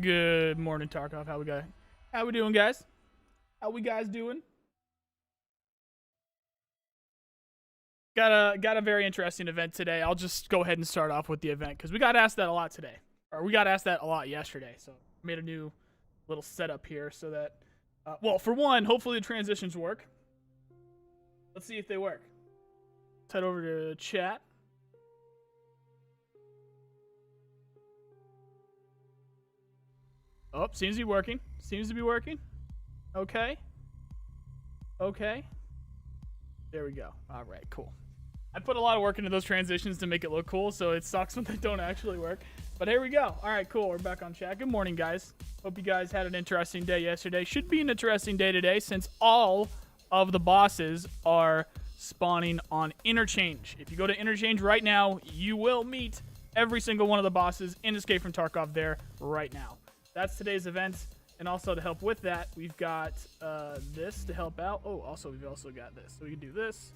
Good morning, Tarkov. How we doing, guys? How we guys doing? Got a very interesting event today. I'll just go ahead and start off with the event because we got asked that a lot today, or we got asked that a lot yesterday. So I made a new little setup here so that, well, for one, hopefully the transitions work. Let's see if they work. Let's head over to chat. Oh, seems to be working. Seems to be working. Okay. Okay. There we go. All right, cool. I put a lot of work into those transitions to make it look cool, so it sucks when they don't actually work. But here we go. All right, cool. We're back on chat. Good morning, guys. Hope you guys had an interesting day yesterday. Should be an interesting day today since all of the bosses are spawning on Interchange. If you go to Interchange right now, you will meet every single one of the bosses in Escape from Tarkov there right now. That's today's event. And also to help with that, we've got this to help out. Oh, also, we've also got this. So we can do this,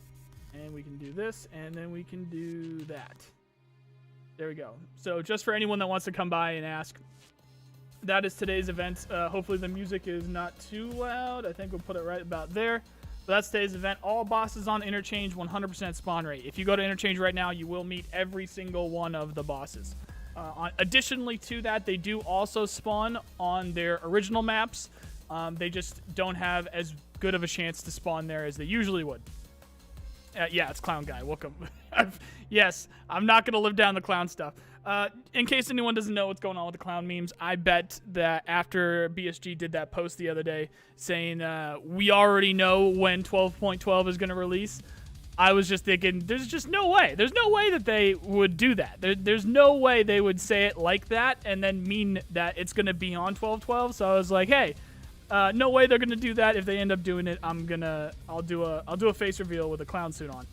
and we can do this, and then we can do that. There we go. So just for anyone that wants to come by and ask, that is today's event. Hopefully the music is not too loud. I think we'll put it right about there. But that's today's event. All bosses on Interchange, 100% spawn rate. If you go to Interchange right now, you will meet every single one of the bosses. Additionally to that, they do also spawn on their original maps. They just don't have as good of a chance to spawn there as they usually would. Yeah, it's Clown Guy. Welcome. Yes, I'm not going to live down the clown stuff. In case anyone doesn't know what's going on with the clown memes, I bet that after BSG did that post the other day saying we already know when 12.12 is going to release, I was just thinking, there's just no way. There's no way that they would do that. There's no way they would say it like that and then mean that it's going to be on 12.12. So I was like, hey, no way they're going to do that. If they end up doing it, I'll do a face reveal with a clown suit on.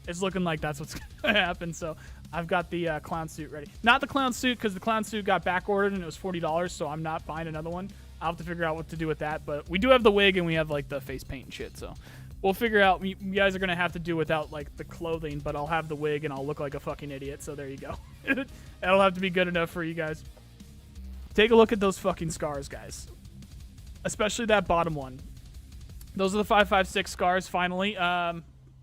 It's looking like that's what's going to happen. So I've got the clown suit ready. Not the clown suit because the clown suit got back ordered and it was $40. So I'm not buying another one. I'll have to figure out what to do with that. But we do have the wig and we have like the face paint and shit. So we'll figure out. You guys are going to have to do without, like, the clothing, but I'll have the wig and I'll look like a fucking idiot, so there you go. That'll have to be good enough for you guys. Take a look at those fucking scars, guys. Especially that bottom one. Those are the 5.56 scars, finally.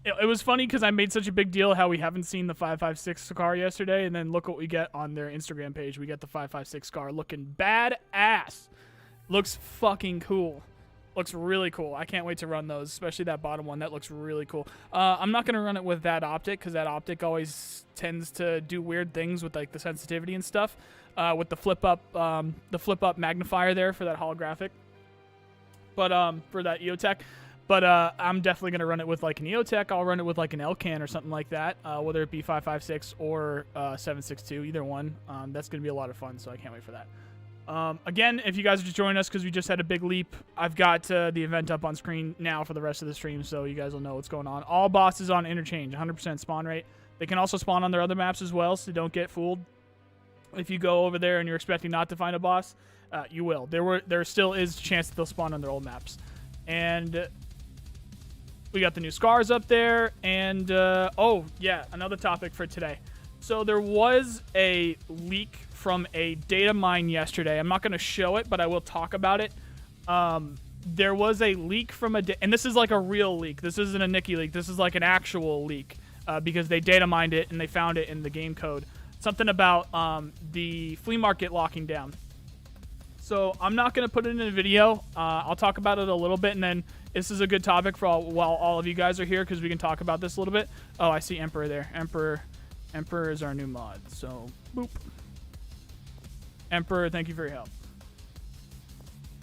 It was funny because I made such a big deal how we haven't seen the 5.56 scar yesterday, and then look what we get on their Instagram page. We get the 5.56 scar looking badass. Looks fucking cool. Looks really cool. I can't wait to run those, especially that bottom one. That looks really cool. I'm not going to run it with that optic because that optic always tends to do weird things with like the sensitivity and stuff. With the flip up magnifier there for that holographic. But for that EOTech. But I'm definitely going to run it with like an EOTech. I'll run it with like an LCAN or something like that, whether it be 5.56 or 7.62, either one. That's going to be a lot of fun, so I can't wait for that. Again, if you guys are just joining us because we just had a big leap, I've got the event up on screen now for the rest of the stream, so you guys will know what's going on. All bosses on Interchange, 100% spawn rate. They can also spawn on their other maps as well, so don't get fooled. If you go over there and you're expecting not to find a boss, you will. There still is a chance that they'll spawn on their old maps. And we got the new scars up there, and oh, yeah, another topic for today. So there was a leak from a data mine yesterday. I'm not going to show it, but I will talk about it. There was a leak from and this is like a real leak. This isn't a Nikki leak. This is like an actual leak because they data mined it and they found it in the game code. Something about the flea market locking down. So I'm not going to put it in a video. I'll talk about it a little bit, and then this is a good topic for while all of you guys are here because we can talk about this a little bit. Oh, I see Emperor there. Emperor is our new mod. So, boop. Emperor, thank you for your help.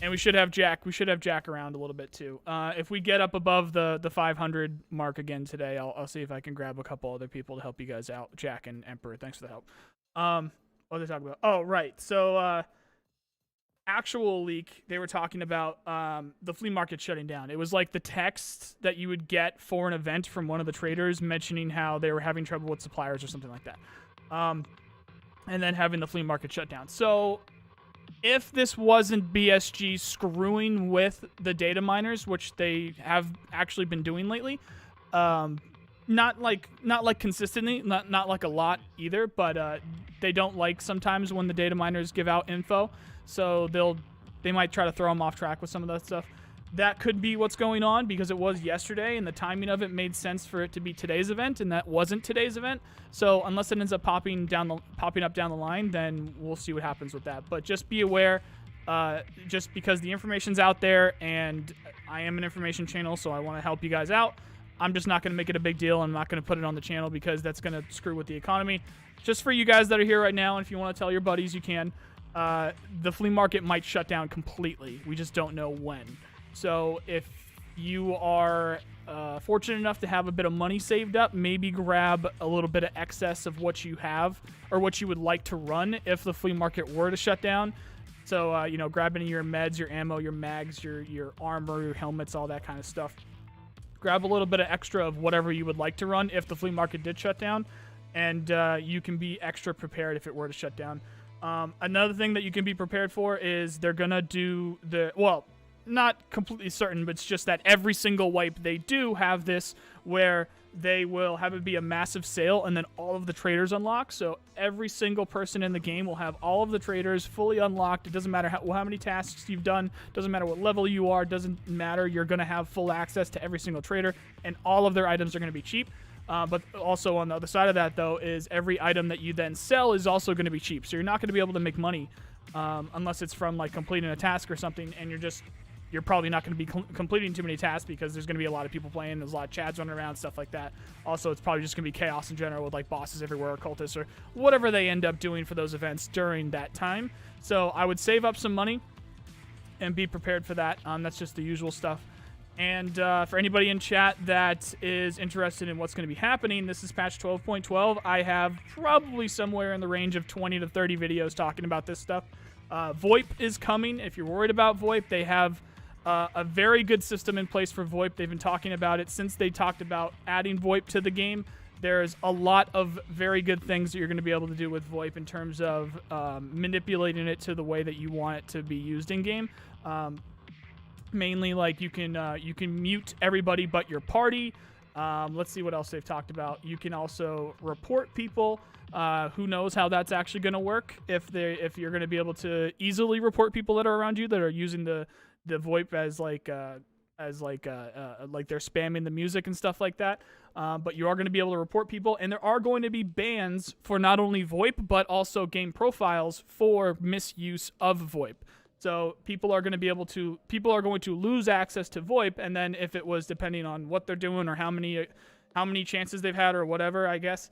And we should have Jack. We should have Jack around a little bit too. If we get up above the 500 mark again today, I'll see if I can grab a couple other people to help you guys out. Jack and Emperor, thanks for the help. What are they talking about? Oh, right. So, actual leak, they were talking about the flea market shutting down. It was like the text that you would get for an event from one of the traders mentioning how they were having trouble with suppliers or something like that. And then having the flea market shut down. So if this wasn't BSG screwing with the data miners, which they have actually been doing lately, not like consistently, not like a lot either, but they don't like sometimes when the data miners give out info. so they might try to throw them off track with some of that stuff. That could be what's going on because it was yesterday, and the timing of it made sense for it to be today's event, and that wasn't today's event. So unless it ends up popping up down the line, then we'll see what happens with that. But just be aware, just because the information's out there, and I am an information channel, so I want to help you guys out. I'm just not going to make it a big deal. I'm not going to put it on the channel because that's going to screw with the economy. Just for you guys that are here right now, and if you want to tell your buddies, you can. The flea market might shut down completely. We just don't know when. So if you are fortunate enough to have a bit of money saved up, maybe grab a little bit of excess of what you have or what you would like to run if the flea market were to shut down. So, you know, grab any of your meds, your ammo, your mags, your armor, your helmets, all that kind of stuff. Grab a little bit of extra of whatever you would like to run if the flea market did shut down, and you can be extra prepared if it were to shut down. Another thing that you can be prepared for is they're going to do not completely certain, but it's just that every single wipe they do have this where they will have it be a massive sale and then all of the traders unlock. So every single person in the game will have all of the traders fully unlocked. It doesn't matter how many tasks you've done, doesn't matter what level you are, doesn't matter. You're going to have full access to every single trader, and all of their items are going to be cheap. But also on the other side of that, though, is every item that you then sell is also going to be cheap. So you're not going to be able to make money unless it's from like completing a task or something, and you're probably not going to be completing too many tasks because there's going to be a lot of people playing. There's a lot of chads running around, stuff like that. Also, it's probably just going to be chaos in general with like bosses everywhere, or cultists, or whatever they end up doing for those events during that time. So I would save up some money and be prepared for that. That's just the usual stuff. And for anybody in chat that is interested in what's going to be happening, this is patch 12.12. I have probably somewhere in the range of 20 to 30 videos talking about this stuff. VoIP is coming. If you're worried about VoIP, they have a very good system in place for VoIP. They've been talking about it since they talked about adding VoIP to the game. There's a lot of very good things that you're going to be able to do with VoIP in terms of manipulating it to the way that you want it to be used in game. Mainly, like you can mute everybody but your party. Let's see what else they've talked about. You can also report people. Who knows how that's actually going to work? If you're going to be able to easily report people that are around you that are using the VoIP as like they're spamming the music and stuff like that. But you are going to be able to report people, and there are going to be bans for not only VoIP but also game profiles for misuse of VoIP. So people are going to lose access to VoIP, and then if it was depending on what they're doing or how many chances they've had or whatever, I guess,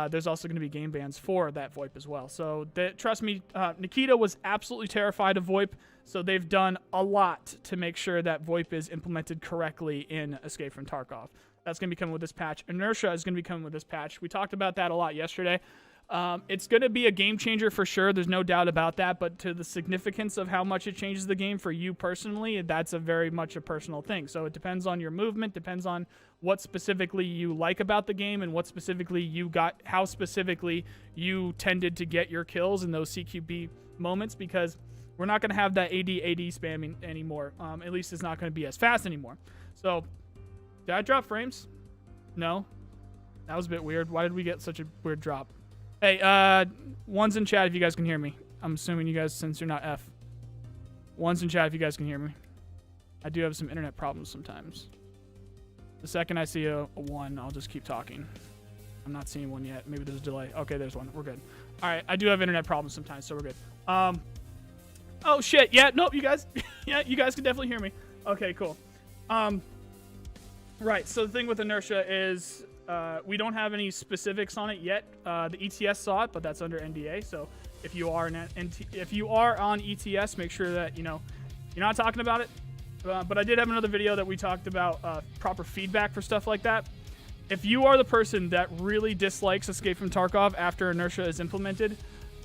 there's also going to be game bans for that VoIP as well. So trust me, Nikita was absolutely terrified of VoIP, so they've done a lot to make sure that VoIP is implemented correctly in Escape from Tarkov. That's going to be coming with this patch. Inertia is going to be coming with this patch. We talked about that a lot yesterday. It's going to be a game changer for sure. There's no doubt about that. But to the significance of how much it changes the game for you personally, that's very much a personal thing. So it depends on your movement, depends on what specifically you like about the game and what specifically you got, how specifically you tended to get your kills in those CQB moments, because we're not going to have that AD spamming anymore. At least it's not going to be as fast anymore. So did I drop frames? No. That was a bit weird. Why did we get such a weird drop? Hey, one's in chat if you guys can hear me. I'm assuming you guys, since you're not F. One's in chat if you guys can hear me. I do have some internet problems sometimes. The second I see a 1, I'll just keep talking. I'm not seeing one yet. Maybe there's a delay. Okay, there's one. We're good. All right, I do have internet problems sometimes, so we're good. Oh, shit. Yeah, nope, you guys. Yeah, you guys can definitely hear me. Okay, cool. Right, so the thing with Inertia is... we don't have any specifics on it yet. The ETS saw it, but that's under NDA. So if you are on ETS, make sure that you're not talking about it. But I did have another video that we talked about proper feedback for stuff like that. If you are the person that really dislikes Escape from Tarkov after Inertia is implemented,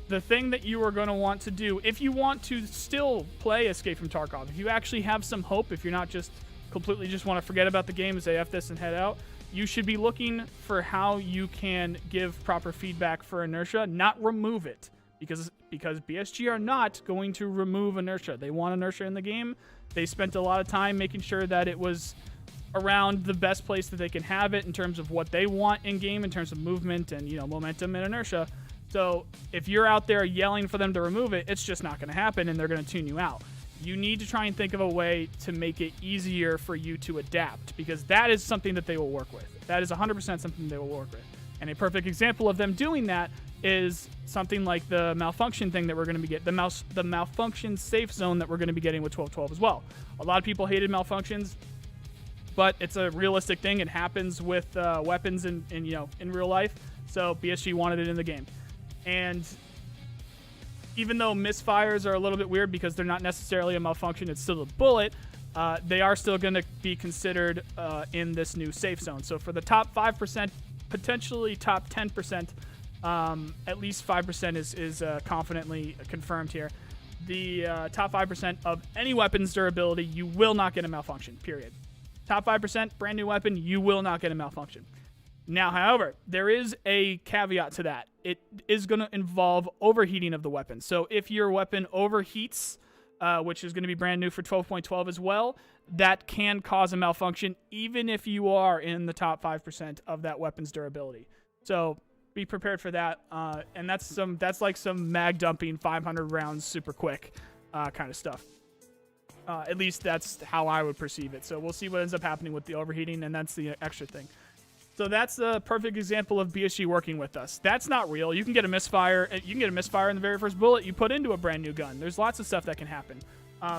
the thing that you are going to want to do, if you want to still play Escape from Tarkov, if you actually have some hope, if you're not just completely just want to forget about the game and say F this and head out, you should be looking for how you can give proper feedback for Inertia, not remove it. Because BSG are not going to remove Inertia. They want Inertia in the game. They spent a lot of time making sure that it was around the best place that they can have it in terms of what they want in game, in terms of movement and momentum and Inertia. So if you're out there yelling for them to remove it, it's just not going to happen, and they're going to tune you out. You need to try and think of a way to make it easier for you to adapt, because that is something that they will work with. That is 100% something they will work with. And a perfect example of them doing that is something like the malfunction thing that we're going to be getting, the malfunction safe zone that we're going to be getting with 12.12 as well. A lot of people hated malfunctions, but it's a realistic thing. It happens with weapons in real life. So BSG wanted it in the game. And even though misfires are a little bit weird because they're not necessarily a malfunction, it's still a bullet, they are still going to be considered in this new safe zone. So for the top 5%, potentially top 10%, at least 5% is confidently confirmed here. The top 5% of any weapon's durability, you will not get a malfunction, period. Top 5%, brand new weapon, you will not get a malfunction. Now, however, there is a caveat to that. It is going to involve overheating of the weapon. So if your weapon overheats, which is going to be brand new for 12.12 as well, that can cause a malfunction even if you are in the top 5% of that weapon's durability. So be prepared for that. And that's like some mag dumping 500 rounds super quick kind of stuff. At least that's how I would perceive it. So we'll see what ends up happening with the overheating, and that's the extra thing. So that's a perfect example of BSG working with us. That's not real. You can get a misfire. You can get a misfire in the very first bullet you put into a brand new gun. There's lots of stuff that can happen.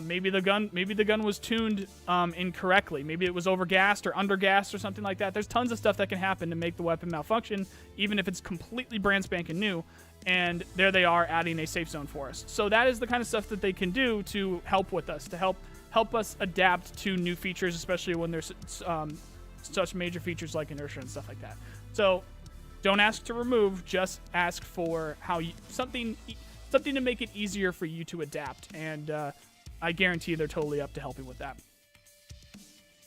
Maybe the gun was tuned incorrectly. Maybe it was overgassed or undergassed or something like that. There's tons of stuff that can happen to make the weapon malfunction, even if it's completely brand spanking new. And there they are adding a safe zone for us. So that is the kind of stuff that they can do to help with us, to help us adapt to new features, especially when there's such major features like inertia and stuff like that. So don't ask to remove, just ask for something to make it easier for you to adapt. And I guarantee they're totally up to helping with that.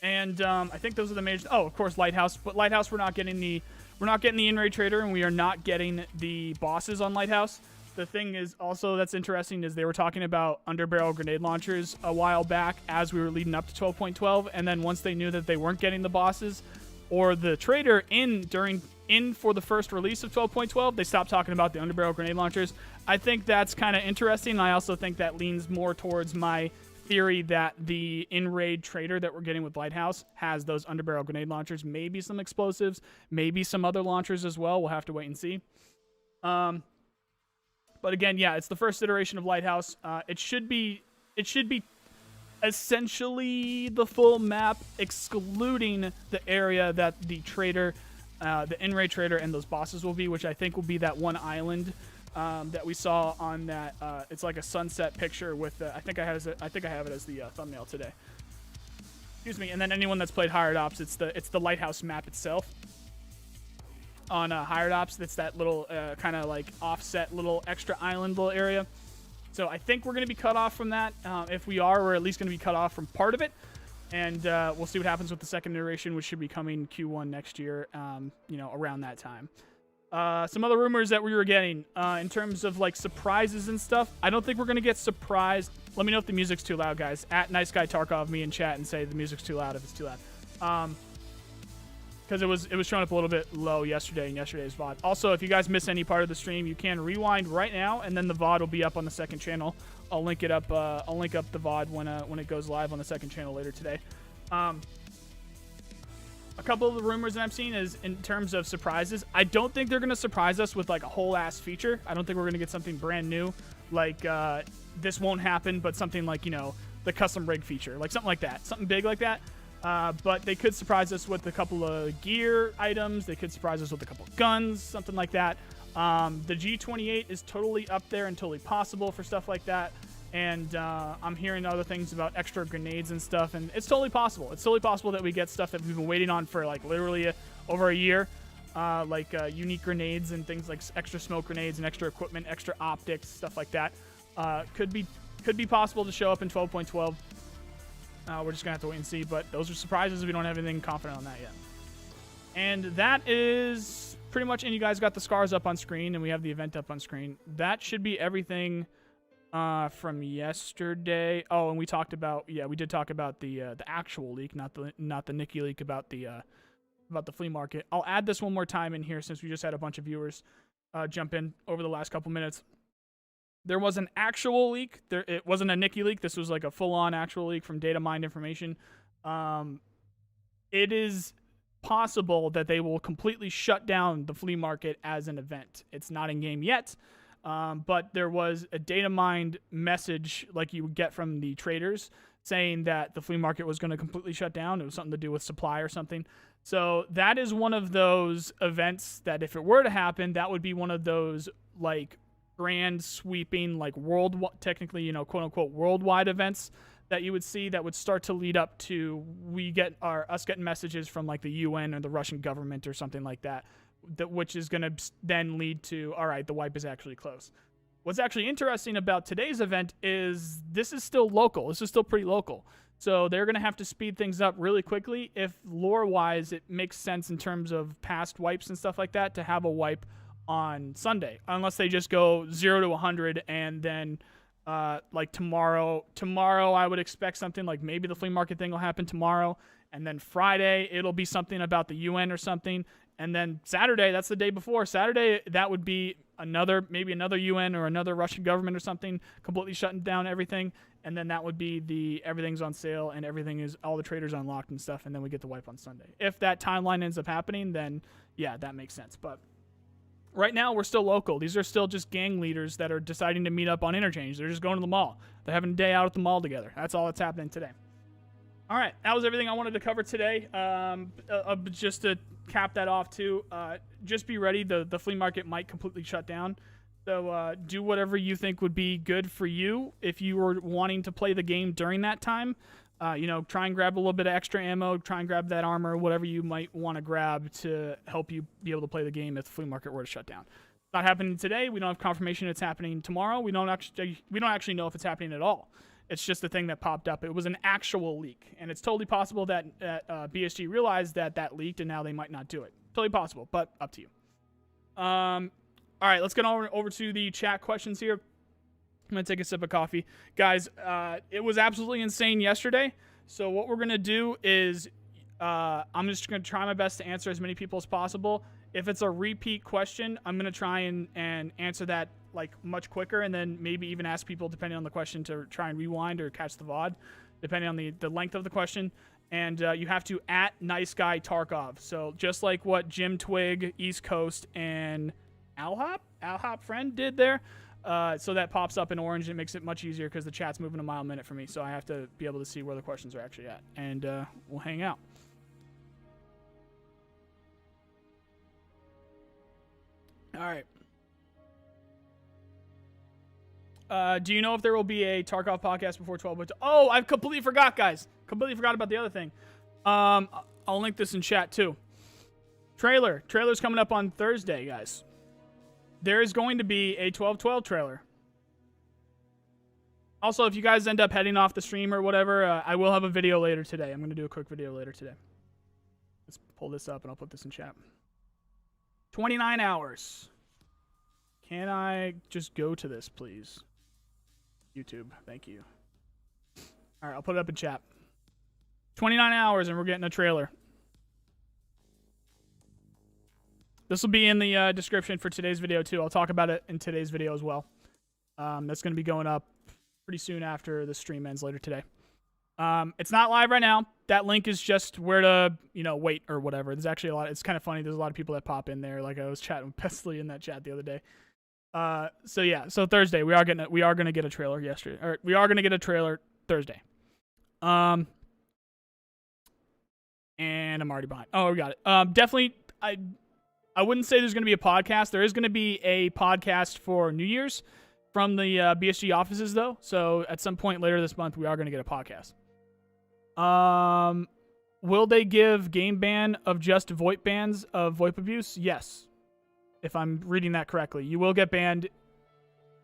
And I think those are the major. Oh, of course, Lighthouse. But Lighthouse, we're not getting the in-raid trader, and we are not getting the bosses on Lighthouse. The thing is also that's interesting is they were talking about underbarrel grenade launchers a while back as we were leading up to 12.12, and then once they knew that they weren't getting the bosses or the trader in for the first release of 12.12, they stopped talking about the underbarrel grenade launchers. I think that's kind of interesting. I also think that leans more towards my theory that the in-raid trader that we're getting with Lighthouse has those underbarrel grenade launchers, maybe some explosives, maybe some other launchers as well. We'll have to wait and see. But again, yeah, it's the first iteration of Lighthouse. It should be essentially the full map, excluding the area that the trader, the in-raid trader, and those bosses will be, which I think will be that one island that we saw on that. It's like a sunset picture with. I think I have it as the thumbnail today. Excuse me. And then anyone that's played Hired Ops, it's the Lighthouse map itself. On Hired Ops, that's that little kind of like offset little extra island little area. So I think we're going to be cut off from that. If we are, we're at least going to be cut off from part of it. And we'll see what happens with the second iteration, which should be coming Q1 next year, around that time. Some other rumors that we were getting in terms of like surprises and stuff. I don't think we're going to get surprised. Let me know if the music's too loud, guys. At Nice Guy Tarkov me in chat and say the music's too loud if it's too loud. Because it was showing up a little bit low yesterday in yesterday's VoD. Also, if you guys miss any part of the stream, you can rewind right now, and then the VoD will be up on the second channel. I'll link it up. I'll link up the VoD when it goes live on the second channel later today. A couple of the rumors that I'm seeing is in terms of surprises. I don't think they're gonna surprise us with like a whole ass feature. I don't think we're gonna get something brand new like this won't happen, but something like the custom rig feature, like something like that, something big like that. But they could surprise us with a couple of gear items. They could surprise us with a couple of guns, something like that. The G28 is totally up there and totally possible for stuff like that. And I'm hearing other things about extra grenades and stuff, and it's totally possible. It's totally possible that we get stuff that we've been waiting on for like literally over a year, like unique grenades and things like extra smoke grenades and extra equipment, extra optics, stuff like that. Could be possible to show up in 12.12. We're just going to have to wait and see, but those are surprises. We don't have anything confident on that yet. And that is pretty much, and you guys got the scars up on screen, and we have the event up on screen. That should be everything from yesterday. Oh, and we talked about, we did talk about the actual leak, not the Nikki leak about the flea market. I'll add this one more time in here since we just had a bunch of viewers. jump in over the last couple minutes. There was an actual leak. It wasn't a Nikki leak. This was like a full-on actual leak from data mined information. It is possible that they will completely shut down the flea market as an event. It's not in game yet, but there was a data mined message like you would get from the traders saying that the flea market was going to completely shut down. It was something to do with supply or something. So that is one of those events that if it were to happen, that would be one of those like grand sweeping, like technically, you know, quote unquote worldwide events that you would see that would start to lead up to us getting messages from like the UN or the Russian government or something like that, which is going to then lead to, all right, the wipe is actually close. What's actually interesting about today's event is this is still local. This is still pretty local. So they're going to have to speed things up really quickly if lore-wise it makes sense in terms of past wipes and stuff like that to have a wipe on Sunday, unless they just go 0 to 100 and then like tomorrow I would expect something like maybe the flea market thing will happen tomorrow, and then Friday it'll be something about the UN or something, and then Saturday, that's the day before Saturday, that would be maybe another UN or another Russian government or something completely shutting down everything, and then that would be everything's on sale and all the traders unlocked and stuff, and then we get the wipe on Sunday. If that timeline ends up happening, then yeah, that makes sense. But right now, we're still local. These are still just gang leaders that are deciding to meet up on Interchange. They're just going to the mall. They're having a day out at the mall together. That's all that's happening today. All right, that was everything I wanted to cover today. Just to cap that off, too, just be ready. The flea market might completely shut down. So do whatever you think would be good for you if you were wanting to play the game during that time. Try and grab a little bit of extra ammo, try and grab that armor, whatever you might want to grab to help you be able to play the game if the flea market were to shut down. It's not happening today. We don't have confirmation it's happening tomorrow. We don't actually know if it's happening at all. It's just a thing that popped up. It was an actual leak, and it's totally possible that BSG realized that leaked, and now they might not do it. Totally possible, but up to you. All right, let's get over to the chat questions here. I'm going to take a sip of coffee. Guys, it was absolutely insane yesterday. So what we're going to do is I'm just going to try my best to answer as many people as possible. If it's a repeat question, I'm going to try and answer that like much quicker, and then maybe even ask people, depending on the question, to try and rewind or catch the VoD, depending on the length of the question. And you have to @NiceGuyTarkov. So just like what Jim Twig, East Coast, and Alhop friend did there. So that pops up in orange. It makes it much easier because the chat's moving a mile a minute for me. So I have to be able to see where the questions are actually at. And we'll hang out. All right. Do you know if there will be a Tarkov podcast before 12? Oh, I completely forgot, guys. Completely forgot about the other thing. I'll link this in chat too. Trailer's coming up on Thursday, guys. There is going to be a 12/12 trailer. Also, if you guys end up heading off the stream or whatever, I will have a video later today. I'm going to do a quick video later today. Let's pull this up and I'll put this in chat. 29 hours. Can I just go to this, please? YouTube, thank you. All right, I'll put it up in chat. 29 hours and we're getting a trailer. This will be in the description for today's video, too. I'll talk about it in today's video as well. That's going to be going up pretty soon after the stream ends later today. It's not live right now. That link is just where to, wait or whatever. There's actually a lot. It's kind of funny. There's a lot of people that pop in there. Like I was chatting with Pesley in that chat the other day. So Thursday we are going to get a trailer yesterday. Or we are going to get a trailer Thursday. And I'm already behind. Oh, we got it. Definitely, I wouldn't say there's going to be a podcast. There is going to be a podcast for New Year's from the BSG offices, though. So at some point later this month, we are going to get a podcast. Will they give game ban of just VoIP bans of VoIP abuse? Yes. If I'm reading that correctly. You will get banned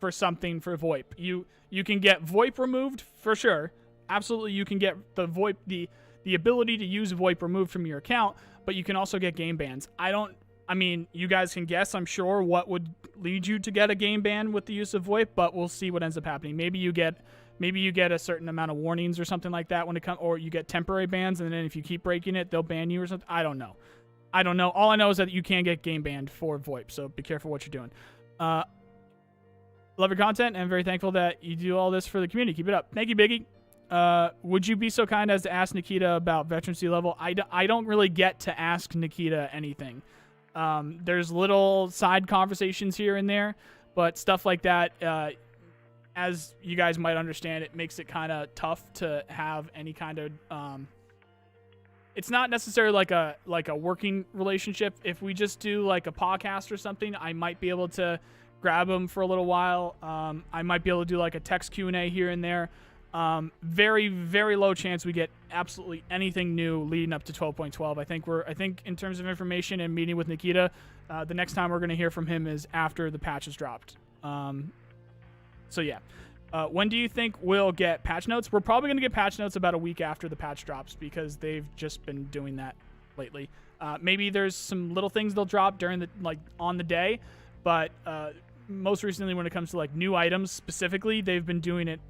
for something for VoIP. You can get VoIP removed for sure. Absolutely, you can get the VoIP, the ability to use VoIP removed from your account, but you can also get game bans. I mean, you guys can guess, I'm sure, what would lead you to get a game ban with the use of VoIP, but we'll see what ends up happening. Maybe you get a certain amount of warnings or something like that when it comes, or you get temporary bans, and then if you keep breaking it, they'll ban you or something. I don't know. I don't know. All I know is that you can get game banned for VoIP, so be careful what you're doing. Love your content, and I'm very thankful that you do all this for the community. Keep it up. Thank you, Biggie. Would you be so kind as to ask Nikita about veteran sea level? I don't really get to ask Nikita anything. There's little side conversations here and there, but stuff like that, as you guys might understand, it makes it kind of tough to have any kind of it's not necessarily like a working relationship. If we just do like a podcast or something, I might be able to grab him for a little while. I might be able to do like a text Q&A here and there. Very, very low chance we get absolutely anything new leading up to 12.12. I think in terms of information and meeting with Nikita, the next time we're going to hear from him is after the patch is dropped. So yeah. When do you think we'll get patch notes? We're probably going to get patch notes about a week after the patch drops because they've just been doing that lately. Maybe there's some little things they'll drop during on the day, but most recently when it comes to like new items specifically, they've been doing it.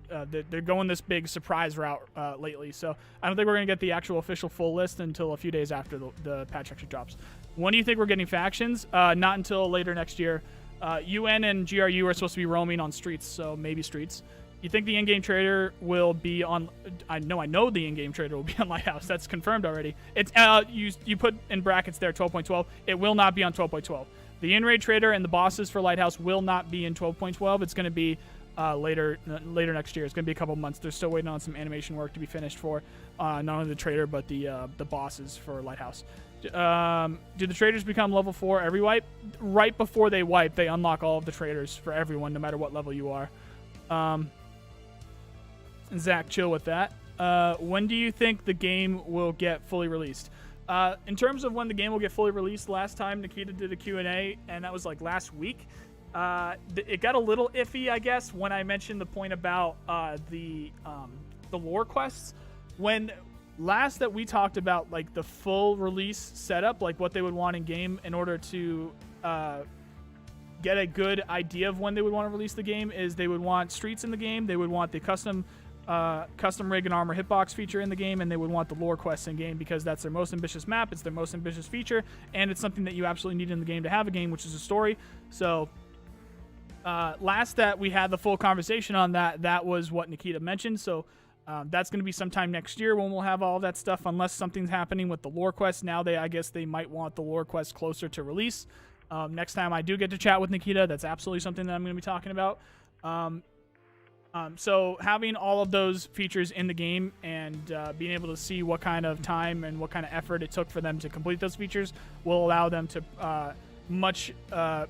They're going this big surprise route lately. So I don't think we're going to get the actual official full list until a few days after the patch actually drops. When do you think we're getting factions? Not until later next year. UN and GRU are supposed to be roaming on streets, so maybe streets. You think the in-game trader will be on? I know the in-game trader will be on Lighthouse. That's confirmed already. It's you put in brackets there 12.12. It will not be on 12.12. The in-raid trader and the bosses for Lighthouse will not be in 12.12. It's going to be later next year. It's going to be a couple months. They're still waiting on some animation work to be finished for not only the trader but the bosses for Lighthouse. Do the traders become level 4 every wipe? Right before they wipe, they unlock all of the traders for everyone, no matter what level you are. Zach, chill with that. When do you think the game will get fully released? In terms of when the game will get fully released, last time Nikita did a Q&A, and that was like last week. It got a little iffy, I guess, when I mentioned the point about the lore quests. When last that we talked about like the full release setup, like what they would want in game in order to get a good idea of when they would want to release the game, is they would want streets in the game, they would want the custom rig and armor hitbox feature in the game, and they would want the lore quests in game because that's their most ambitious map, it's their most ambitious feature, and it's something that you absolutely need in the game to have a game, which is a story. So last that we had the full conversation on that was what Nikita mentioned. So that's going to be sometime next year when we'll have all that stuff, unless something's happening with the lore quest. Now I guess they might want the lore quest closer to release. Next time I do get to chat with Nikita, that's absolutely something that I'm going to be talking about. So having all of those features in the game and being able to see what kind of time and what kind of effort it took for them to complete those features will allow them to much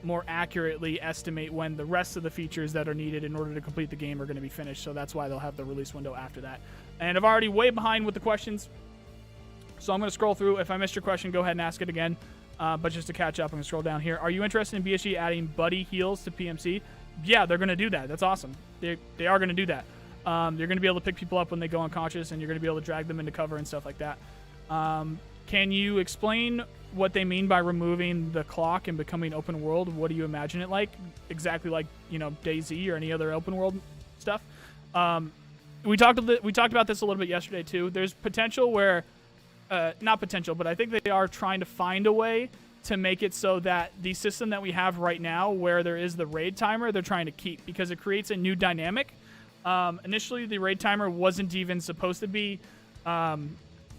more accurately estimate when the rest of the features that are needed in order to complete the game are going to be finished. So that's why they'll have the release window after that. And I'm already way behind with the questions, so I'm going to scroll through. If I missed your question, go ahead and ask it again. But just to catch up, I'm going to scroll down here. Are you interested in BSG adding buddy heals to PMC? Yeah, they're going to do that. That's awesome. They are going to do that. You're going to be able to pick people up when they go unconscious, and you're going to be able to drag them into cover and stuff like that. Can you explain what they mean by removing the clock and becoming open world? What do you imagine it like? Exactly like, DayZ or any other open world stuff. We talked about this a little bit yesterday too. There's potential where, not potential, but I think they are trying to find a way to make it so that the system that we have right now, where there is the raid timer, they're trying to keep, because it creates a new dynamic. Initially, the raid timer wasn't even supposed to be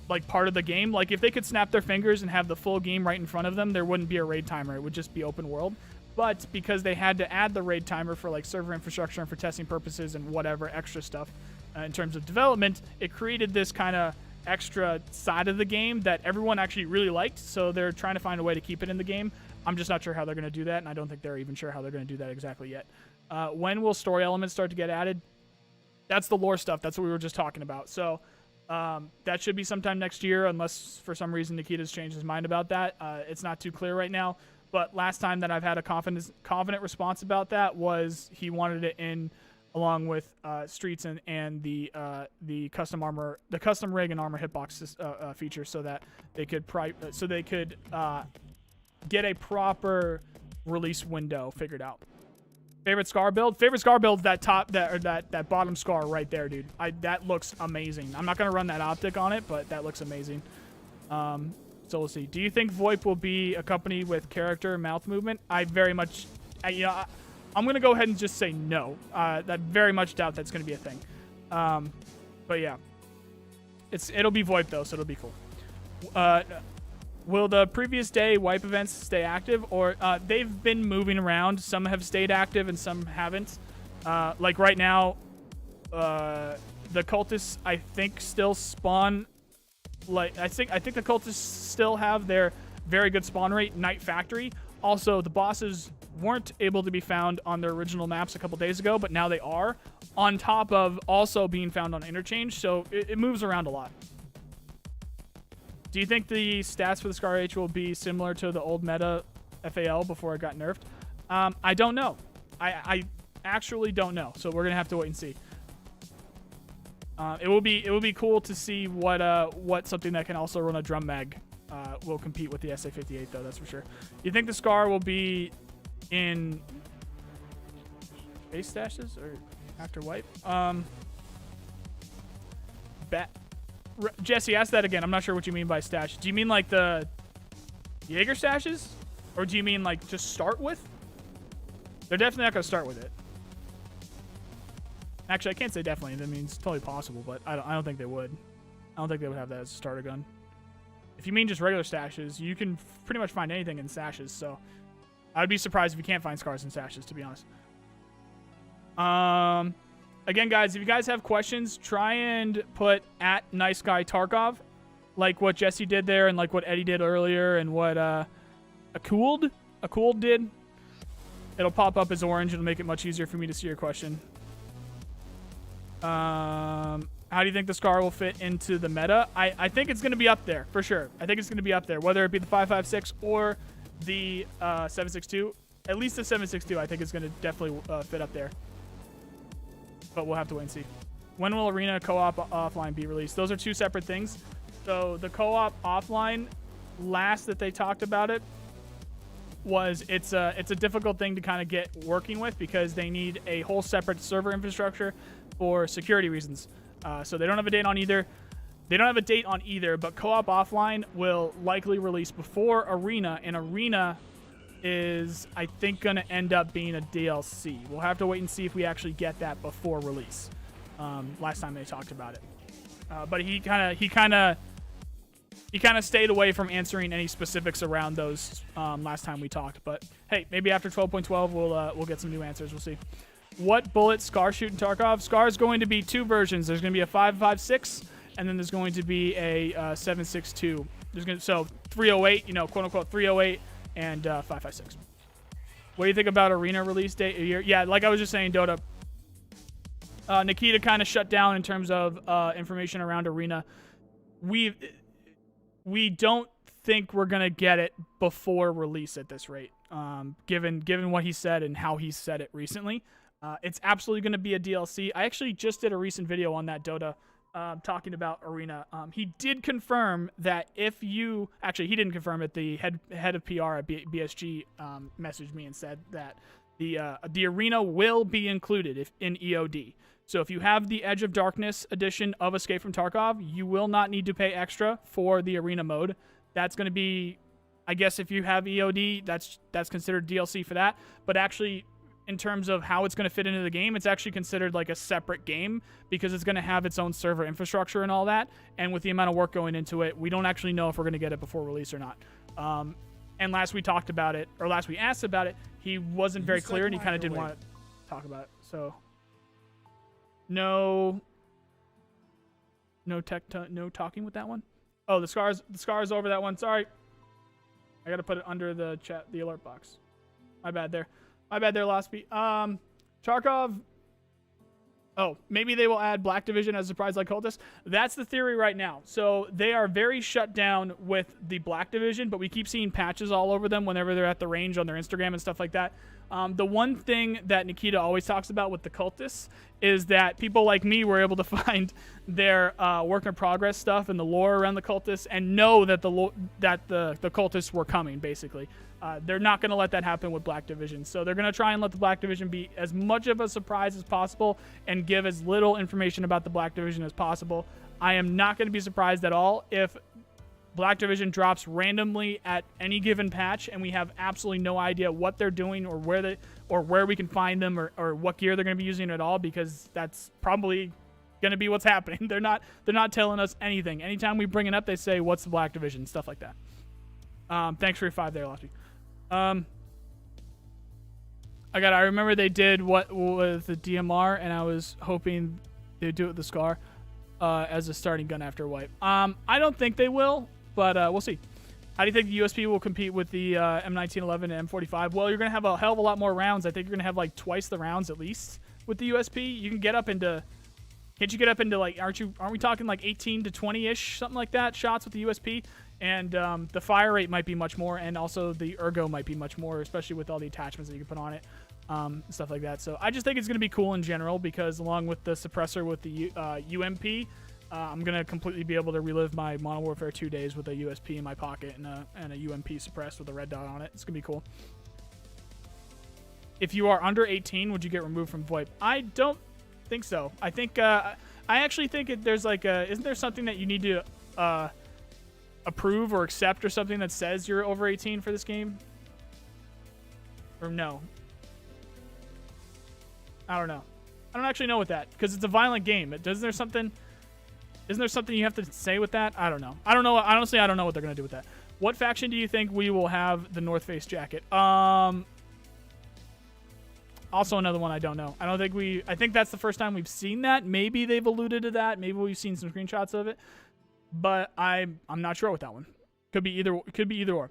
like part of the game. Like if they could snap their fingers and have the full game right in front of them, there wouldn't be a raid timer. It would just be open world. But because they had to add the raid timer for like server infrastructure and for testing purposes and whatever extra stuff in terms of development, it created this kind of extra side of the game that everyone actually really liked. So they're trying to find a way to keep it in the game. I'm just not sure how they're going to do that, and I don't think they're even sure how they're going to do that exactly yet. When will story elements start to get added? That's the lore stuff. That's what we were just talking about. So that should be sometime next year, unless for some reason Nikita's changed his mind about that. It's not too clear right now. But last time that I've had a confident response about that was he wanted it in along with streets and the custom armor, the custom rig and armor hitbox feature, so that they could get a proper release window figured out. Favorite scar build? Favorite scar build's that bottom scar right there, dude. That looks amazing. I'm not gonna run that optic on it, but that looks amazing. So we'll see. Do you think VoIP will be accompanied with character mouth movement? I very much, I'm going to go ahead and just say no. I very much doubt that's going to be a thing. But yeah, it'll be VoIP though, so it'll be cool. Will the previous day wipe events stay active, or they've been moving around? Some have stayed active and some haven't. Like right now, the cultists I think still spawn. Like I think the cultists still have their very good spawn rate, Night Factory. Also, the bosses weren't able to be found on their original maps a couple days ago, but now they are, on top of also being found on Interchange, so it moves around a lot. Do you think the stats for the Scar H will be similar to the old meta FAL before it got nerfed? I don't know. I actually don't know, so we're gonna have to wait and see. It will be cool to see what something that can also run a drum mag will compete with the SA58 though. That's for sure. You think the Scar will be in base stashes or after wipe? Jesse, ask that again. I'm not sure what you mean by stash. Do you mean like the Jaeger stashes, or do you mean like just start with? They're definitely not gonna start with it. Actually, I can't say definitely. That means totally possible, but I don't think they would. I don't think they would have that as a starter gun. If you mean just regular stashes, you can pretty much find anything in stashes, so I'd be surprised if you can't find scars in stashes, to be honest. Again, guys, if you guys have questions, try and put at Nice Guy Tarkov, like what Jesse did there and like what Eddie did earlier and what Akould did. It'll pop up as orange. It'll make it much easier for me to see your question. How do you think the Scar will fit into the meta? I think it's going to be up there, for sure. I think it's going to be up there, whether it be the 5.56 or the 7.62. At least the 7.62, I think is going to definitely fit up there. But we'll have to wait and see. When will Arena co-op offline be released? Those are two separate things. So the co-op offline, last that they talked about it, was it's a difficult thing to kind of get working with because they need a whole separate server infrastructure for security reasons. So they don't have a date on either. They don't have a date on either, but co-op offline will likely release before Arena, and Arena is, I think, going to end up being a DLC. We'll have to wait and see if we actually get that before release. Last time they talked about it. But he kind of stayed away from answering any specifics around those last time we talked. But hey, maybe after 12.12 we'll get some new answers. We'll see. What bullet Scar shoot in Tarkov? Scar is going to be two versions. There's going to be a 5.56, and then there's going to be a 7.62. So 308, quote unquote 308, and 5.56. What do you think about Arena release date? Yeah, like I was just saying, Dota. Nikita kind of shut down in terms of information around Arena. We don't think we're gonna get it before release at this rate. Given what he said and how he said it recently. It's absolutely going to be a DLC. I actually just did a recent video on that, Dota, talking about Arena. He did confirm that if you... Actually, he didn't confirm it. The head of PR at BSG messaged me and said that the Arena will be included in EOD. So if you have the Edge of Darkness edition of Escape from Tarkov, you will not need to pay extra for the Arena mode. That's going to be... I guess if you have EOD, that's considered DLC for that. But actually... in terms of how it's going to fit into the game, it's actually considered like a separate game because it's going to have its own server infrastructure and all that. And with the amount of work going into it, we don't actually know if we're going to get it before release or not. And last we talked about it, or last we asked about it, he wasn't very clear and he kind of didn't want to talk about it. So no talking with that one. Oh, the scars over that one. Sorry. I got to put it under the chat, the alert box. My bad there. My bad there, Losby. Tarkov. Oh, maybe they will add Black Division as a surprise like Cultist. That's the theory right now. So they are very shut down with the Black Division, but we keep seeing patches all over them whenever they're at the range on their Instagram and stuff like that. The one thing that Nikita always talks about with the Cultists is that people like me were able to find their work in progress stuff and the lore around the Cultists and know that the Cultists were coming, basically. They're not going to let that happen with Black Division. So they're going to try and let the Black Division be as much of a surprise as possible and give as little information about the Black Division as possible. I am not going to be surprised at all if Black Division drops randomly at any given patch, and we have absolutely no idea what they're doing or where we can find them or what gear they're going to be using at all, because that's probably going to be what's happening. They're not telling us anything. Anytime we bring it up, they say, "What's the Black Division?" Stuff like that. Thanks for your 5 there, Lofty. I remember they did what with the DMR, and I was hoping they'd do it with the Scar as a starting gun after wipe. I don't think they will, but we'll see. How do you think the USP will compete with the M1911 and M45? Well, you're going to have a hell of a lot more rounds. I think you're going to have like twice the rounds at least with the USP. You can get up into... Can't you get up into like... Aren't we talking like 18 to 20-ish, something like that, shots with the USP? And the fire rate might be much more, and also the ergo might be much more, especially with all the attachments that you can put on it, stuff like that. So I just think it's going to be cool in general, because along with the suppressor with the UMP... I'm going to completely be able to relive my Modern Warfare 2 days with a USP in my pocket and a UMP suppressed with a red dot on it. It's going to be cool. If you are under 18, would you get removed from VoIP? I don't think so. I think, I actually think there's like isn't there something that you need to approve or accept or something that says you're over 18 for this game? Or no? I don't know. I don't actually know with that, because it's a violent game. Isn't there something you have to say with that? I don't know. Honestly, I don't know what they're going to do with that. What faction do you think we will have the North Face jacket? Also another one I don't know. I think that's the first time we've seen that. Maybe they've alluded to that. Maybe we've seen some screenshots of it. But I'm not sure with that one. Could be either or.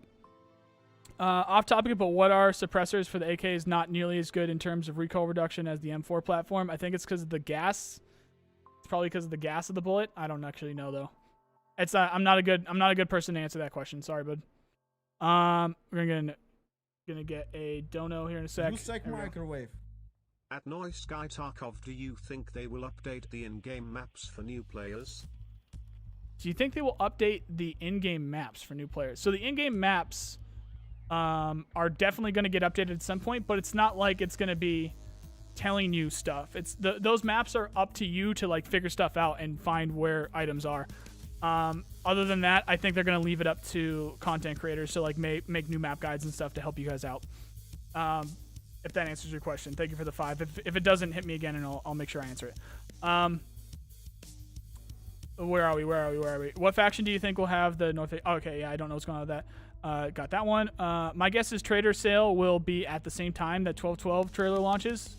Off topic, but what are suppressors for the AK is not nearly as good in terms of recoil reduction as the M4 platform? I think it's because of the gas. Probably because of the gas of the bullet. I don't actually know though. It's I'm not a good person to answer that question. Sorry, bud. We're gonna get a dono here in a sec. Microwave. At Noise Sky Tarkov, do you think they will update the in-game maps for new players? Do you think they will update the in-game maps for new players? So the in-game maps are definitely going to get updated at some point, but it's not like it's going to be telling you stuff. It's those maps are up to you to like figure stuff out and find where items are. Other than that, I think they're going to leave it up to content creators to like make new map guides and stuff to help you guys out. If that answers your question. Thank you for the 5. If it doesn't, hit me again and I'll make sure I answer it. Where are we? What faction do you think will have the North? Okay, yeah, I don't know what's going on with that. Got that one. My guess is Trader Sale will be at the same time that 12/12 trailer launches.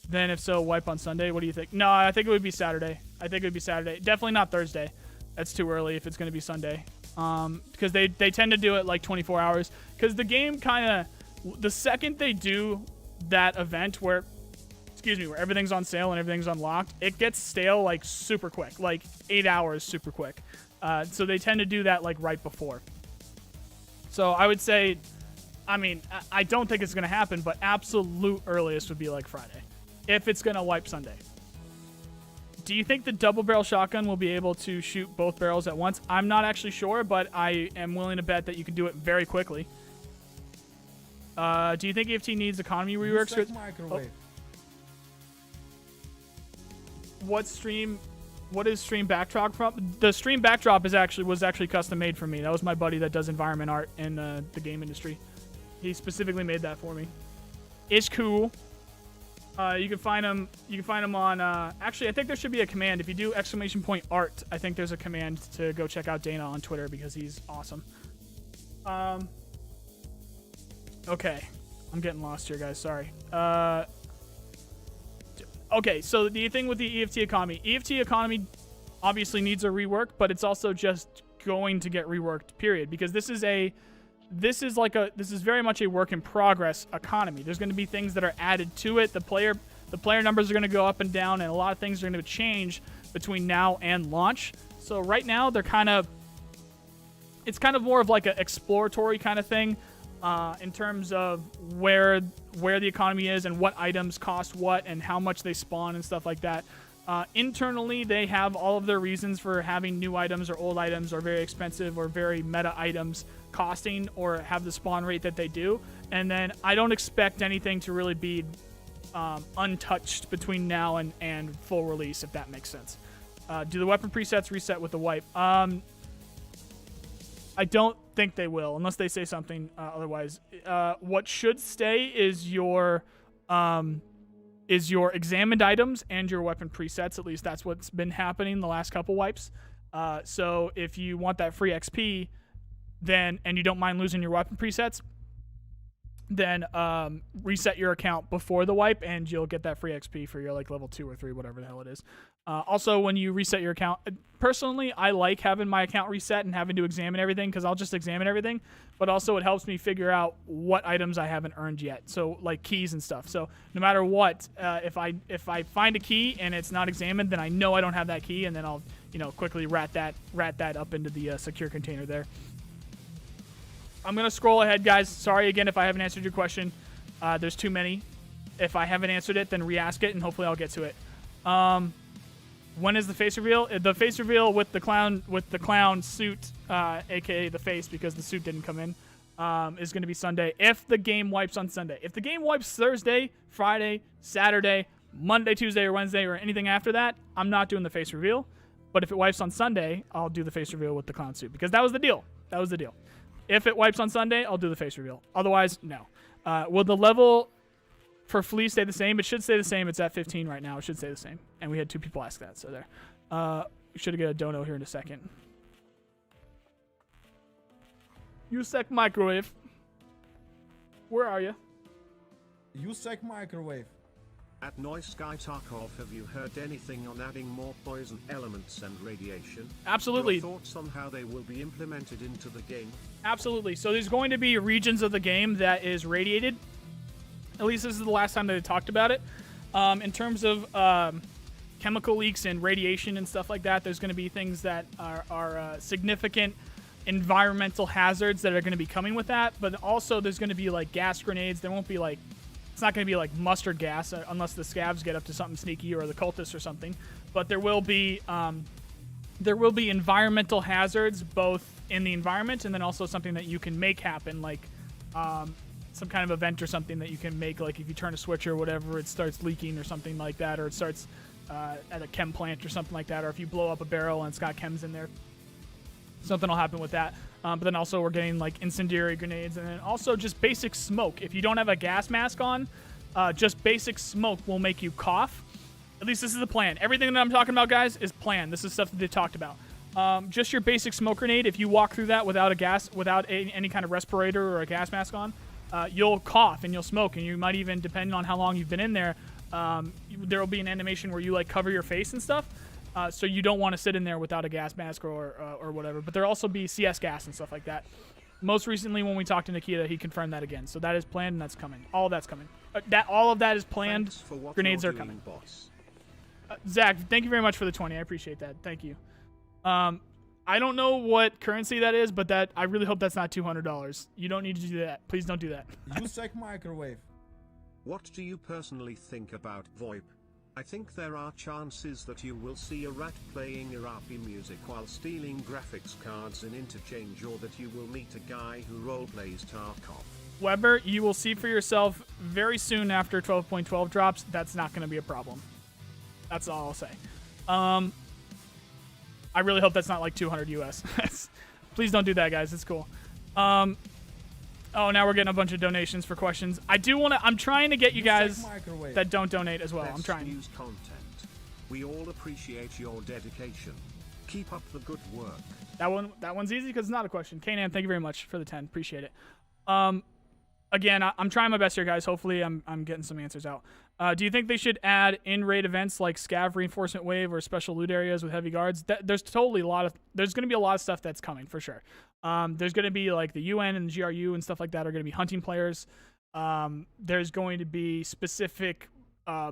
Then if so, wipe on Sunday. What do you think? No, I think it would be Saturday. Definitely not Thursday. That's too early if it's going to be Sunday. Because they tend to do it like 24 hours. Because the game kind of, the second they do that event where everything's on sale and everything's unlocked, it gets stale like super quick, like 8 hours super quick. So they tend to do that like right before. So I would say, I don't think it's going to happen, but absolute earliest would be like Friday. If it's going to wipe Sunday. Do you think the double barrel shotgun will be able to shoot both barrels at once? I'm not actually sure, but I am willing to bet that you can do it very quickly. Do you think EFT needs economy reworks? What is stream backdrop from? The stream backdrop was actually custom made for me. That was my buddy that does environment art in the game industry. He specifically made that for me. It's cool. You can find them on. Actually, I think there should be a command. If you do !art, I think there's a command to go check out Dana on Twitter because he's awesome. Okay, I'm getting lost here, guys. Sorry. Okay, so the thing with the EFT economy obviously needs a rework, but it's also just going to get reworked. Period. Because this is very much a work in progress economy. There's going to be things that are added to it. The player numbers are going to go up and down, and a lot of things are going to change between now and launch. So right now it's kind of more of like an exploratory kind of thing in terms of where the economy is and what items cost what and how much they spawn and stuff like that. Internally, they have all of their reasons for having new items or old items or very expensive or very meta items costing or have the spawn rate that they do. And then I don't expect anything to really be untouched between now and full release, if that makes sense. Do the weapon presets reset with the wipe? I don't think they will, unless they say something otherwise. What should stay is your examined items and your weapon presets. At least that's what's been happening the last couple wipes. So if you want that free XP, then and you don't mind losing your weapon presets, then reset your account before the wipe, and you'll get that free XP for your like level 2 or 3, whatever the hell it is. Also, when you reset your account, personally, I like having my account reset and having to examine everything because I'll just examine everything. But also, it helps me figure out what items I haven't earned yet. So, like keys and stuff. So, no matter what, if I find a key and it's not examined, then I know I don't have that key, and then I'll quickly rat that up into the secure container there. I'm gonna scroll ahead, guys. Sorry again if I haven't answered your question. There's too many. If I haven't answered it, then re-ask it, and hopefully I'll get to it. When is the face reveal? The face reveal with the clown suit, aka the face, because the suit didn't come in, is going to be Sunday. If the game wipes on Sunday, if the game wipes Thursday, Friday, Saturday, Monday, Tuesday, or Wednesday, or anything after that, I'm not doing the face reveal. But if it wipes on Sunday, I'll do the face reveal with the clown suit because that was the deal. That was the deal. If it wipes on Sunday, I'll do the face reveal. Otherwise, no. Will the level for Flea stay the same? It should stay the same. It's at 15 right now. It should stay the same. And we had 2 people ask that, so there. We should get a dono here in a second. USEC microwave. Where are you? USEC microwave. At Noise Guy Tarkov, have you heard anything on adding more poison elements and radiation? Absolutely. Your thoughts on how they will be implemented into the game? Absolutely. So there's going to be regions of the game that is radiated. At least this is the last time that they talked about it. In terms of chemical leaks and radiation and stuff like that, there's going to be things that are significant environmental hazards that are going to be coming with that. But also there's going to be like gas grenades. There won't be like, it's not going to be like mustard gas unless the scavs get up to something sneaky or the cultists or something. But there will be environmental hazards both in the environment and then also something that you can make happen, like some kind of event or something that you can make, like if you turn a switch or whatever, it starts leaking or something like that, or it starts at a chem plant or something like that, or if you blow up a barrel and it's got chems in there, something will happen with that. But then also we're getting like incendiary grenades, and then also just basic smoke. If you don't have a gas mask on, just basic smoke will make you cough. At least this is the plan. Everything that I'm talking about, guys, is planned. This is stuff that they talked about. Just your basic smoke grenade, if you walk through that without any kind of respirator or a gas mask on, you'll cough and you'll smoke, and you might even, depending on how long you've been in there, there will be an animation where you like cover your face and stuff. So you don't want to sit in there without a gas mask or whatever. But there'll also be CS gas and stuff like that. Most recently, when we talked to Nikita, he confirmed that again. So that is planned, and that's coming. All of that's coming. All of that is planned. Grenades are coming. Boss. Zach, thank you very much for the 20. I appreciate that. Thank you. I don't know what currency that is, but I really hope that's not $200. You don't need to do that. Please don't do that. USEC microwave. What do you personally think about VoIP? I think there are chances that you will see a rat playing Irapi music while stealing graphics cards in interchange, or that you will meet a guy who roleplays Tarkov. Weber, you will see for yourself very soon after 12.12 drops. That's not going to be a problem. That's all I'll say. I really hope that's not like 200 US. Please don't do that, guys. It's cool. Oh, now we're getting a bunch of donations for questions. I'm trying to get you guys that don't donate as well. I'm trying. News content. We all appreciate your dedication. Keep up the good work. That one's easy because it's not a question. Kanan, thank you very much for the 10. Appreciate it. Again, I'm trying my best here, guys. Hopefully, I'm getting some answers out. Do you think they should add in-raid events like Scav Reinforcement Wave or special loot areas with heavy guards? There's going to be a lot of stuff that's coming for sure. There's going to be like the UN and the GRU and stuff like that are going to be hunting players. There's going to be specific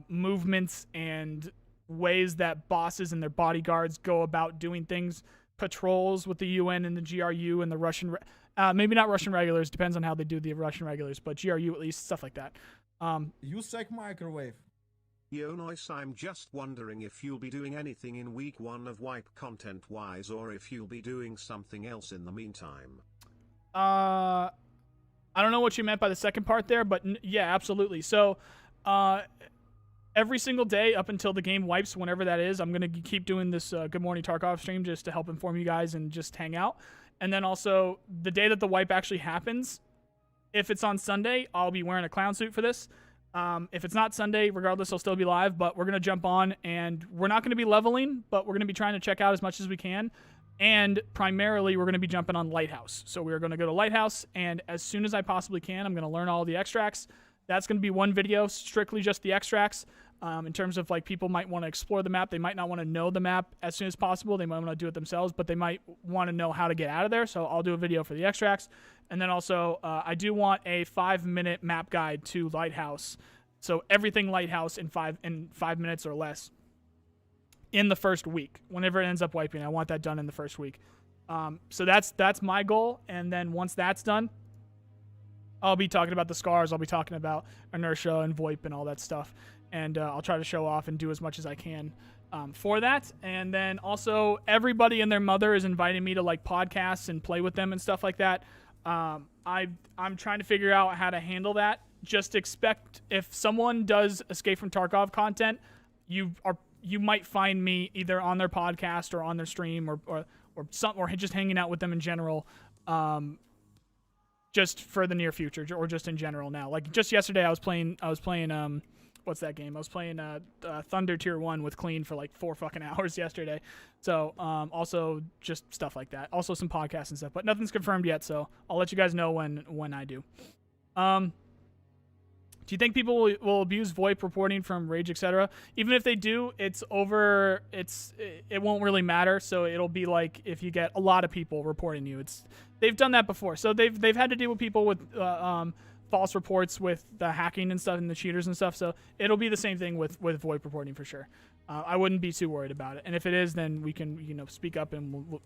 movements and ways that bosses and their bodyguards go about doing things. Patrols with the UN and the GRU and the Russian, maybe not Russian regulars, depends on how they do the Russian regulars, but GRU at least, stuff like that. USEC microwave. Yo Noise, I'm just wondering if you'll be doing anything in week 1 of Wipe content-wise, or if you'll be doing something else in the meantime. I don't know what you meant by the second part there, but yeah, absolutely. So, every single day up until the game wipes, whenever that is, I'm going to keep doing this Good Morning Tarkov stream just to help inform you guys and just hang out. And then also the day that the wipe actually happens, if it's on Sunday, I'll be wearing a clown suit for this. If it's not Sunday, regardless, I'll still be live, but we're going to jump on, and we're not going to be leveling, but we're going to be trying to check out as much as we can. And primarily, we're going to be jumping on Lighthouse. So we're going to go to Lighthouse, and as soon as I possibly can, I'm going to learn all the extracts. That's going to be one video, strictly just the extracts. In terms of like people might want to explore the map. They might not want to know the map as soon as possible. They might want to do it themselves, but they might want to know how to get out of there. So I'll do a video for the extracts. And then also I do want a 5-minute map guide to Lighthouse. So everything Lighthouse in 5 minutes or less in the first week. Whenever it ends up wiping, I want that done in the first week. So that's my goal. And then once that's done, I'll be talking about the scars. I'll be talking about inertia and VoIP and all that stuff. And I'll try to show off and do as much as I can for that. And then also everybody and their mother is inviting me to like podcasts and play with them and stuff like that. I'm trying to figure out how to handle that. Just expect if someone does Escape from Tarkov content, you might find me either on their podcast or on their stream or just hanging out with them in general. Just for the near future or just in general now. Like just yesterday I was playing what's that game? I was playing Thunder Tier 1 with Clean for like 4 fucking hours yesterday. So also just stuff like that. Also some podcasts and stuff, but nothing's confirmed yet, so I'll let you guys know when I do. Do you think people will abuse VoIP reporting from Rage, etc.? Even if they do, it won't really matter. So it'll be like if you get a lot of people reporting you. They've done that before. So they've had to deal with people with false reports with the hacking and stuff and the cheaters and stuff. So it'll be the same thing with VoIP reporting for sure. I wouldn't be too worried about it. And if it is, then we can speak up and we'll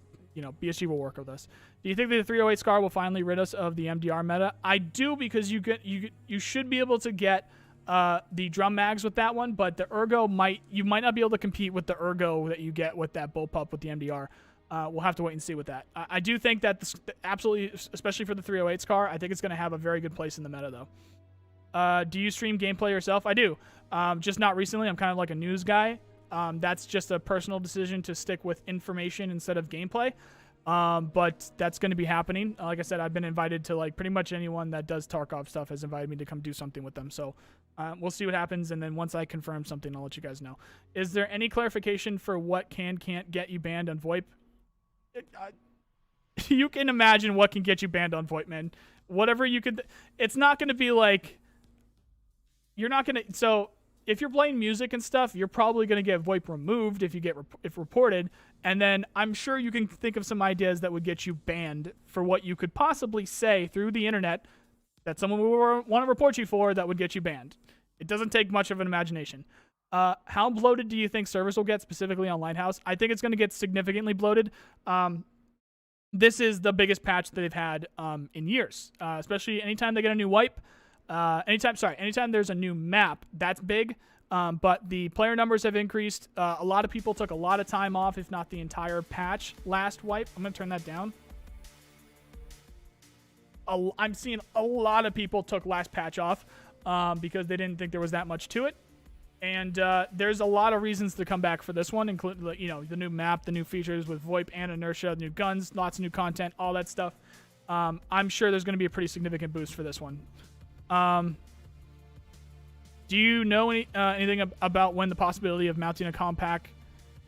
BSG will work with us. Do you think that the 308 Scar will finally rid us of the MDR meta? I do, because you should be able to get the drum mags with that one, but the ergo you might not be able to compete with the ergo that you get with that bullpup with the MDR. We'll have to wait and see with that. I do think that absolutely, especially for the 308 Scar, I think it's going to have a very good place in the meta though. Do you stream gameplay yourself? I do. Just not recently. I'm kind of like a news guy. That's just a personal decision to stick with information instead of gameplay. But that's going to be happening. Like I said, I've been invited to like pretty much anyone that does Tarkov stuff has invited me to come do something with them. So we'll see what happens. And then once I confirm something, I'll let you guys know. Is there any clarification for what can't get you banned on VoIP? You can imagine what can get you banned on VoIP, man. Whatever you could. It's not going to be like. You're not going to. So if you're playing music and stuff, you're probably going to get VoIP removed if reported. And then I'm sure you can think of some ideas that would get you banned for what you could possibly say through the internet that someone would want to report you for that would get you banned. It doesn't take much of an imagination. How bloated do you think servers will get specifically on Lighthouse? I think it's going to get significantly bloated. This is the biggest patch that they've had in years, especially anytime they get a new wipe. Anytime there's a new map, that's big. But the player numbers have increased. A lot of people took a lot of time off, if not the entire patch last wipe. I'm going to turn that down. I'm seeing a lot of people took last patch off because they didn't think there was that much to it. And there's a lot of reasons to come back for this one, including the new map, the new features with VoIP and inertia, new guns, lots of new content, all that stuff. I'm sure there's going to be a pretty significant boost for this one. Do you know anything about when the possibility of mounting a compact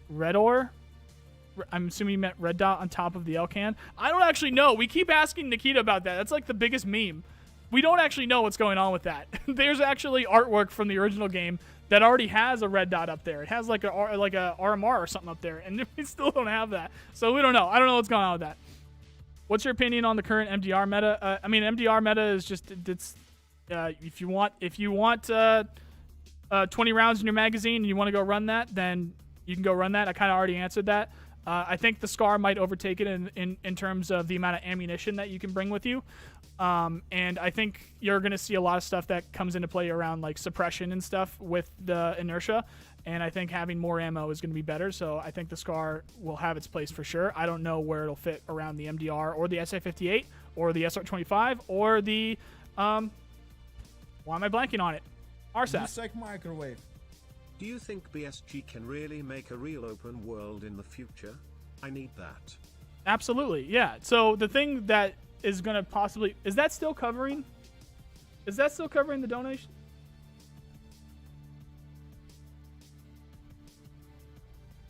red ore? I'm assuming you meant red dot on top of the L-can. I don't actually know. We keep asking Nikita about that. That's like the biggest meme. We don't actually know what's going on with that. There's actually artwork from the original game that already has a red dot up there. It has like a RMR or something up there, and we still don't have that. So we don't know. I don't know what's going on with that. What's your opinion on the current MDR meta? MDR meta is just if you want 20 rounds in your magazine and you want to go run that, then you can go run that. I kind of already answered that. I think the Scar might overtake it in terms of the amount of ammunition that you can bring with you. And I think you're going to see a lot of stuff that comes into play around like suppression and stuff with the inertia. And I think having more ammo is going to be better. So I think the Scar will have its place for sure. I don't know where it'll fit around the MDR or the SA-58 or the SR-25 or the, why am I blanking on it? RSAT. USEC microwave. Do you think BSG can really make a real open world in the future? I need that. Absolutely, yeah. So the thing that is going to possibly... Is that still covering the donation?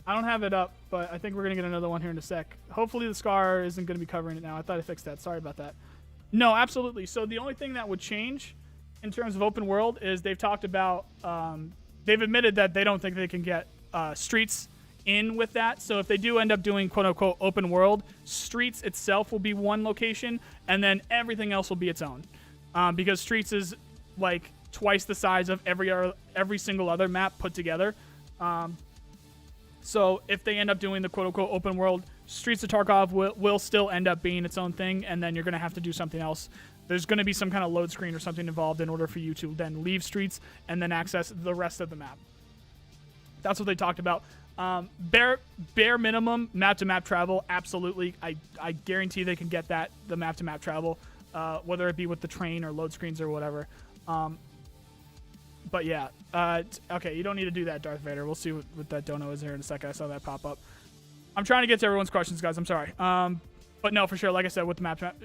I don't have it up, but I think we're going to get another one here in a sec. Hopefully the Scar isn't going to be covering it now. I thought I fixed that. Sorry about that. No, absolutely. So the only thing that would change in terms of open world is they've talked about... they've admitted that they don't think they can get Streets in with that. So if they do end up doing quote-unquote open world, Streets itself will be one location, and then everything else will be its own. Because Streets is like twice the size of every single other map put together. So if they end up doing the quote-unquote open world, Streets of Tarkov will still end up being its own thing, and then you're going to have to do something else. There's going to be some kind of load screen or something involved in order for you to then leave Streets and then access the rest of the map. That's what they talked about. Bare minimum map-to-map travel, absolutely. I guarantee they can get that, the map-to-map travel, whether it be with the train or load screens or whatever. But yeah, okay, you don't need to do that, Darth Vader. We'll see what that dono is here in a second. I saw that pop up. I'm trying to get to everyone's questions, guys. I'm sorry. But no, for sure, like I said, with the map-to-map,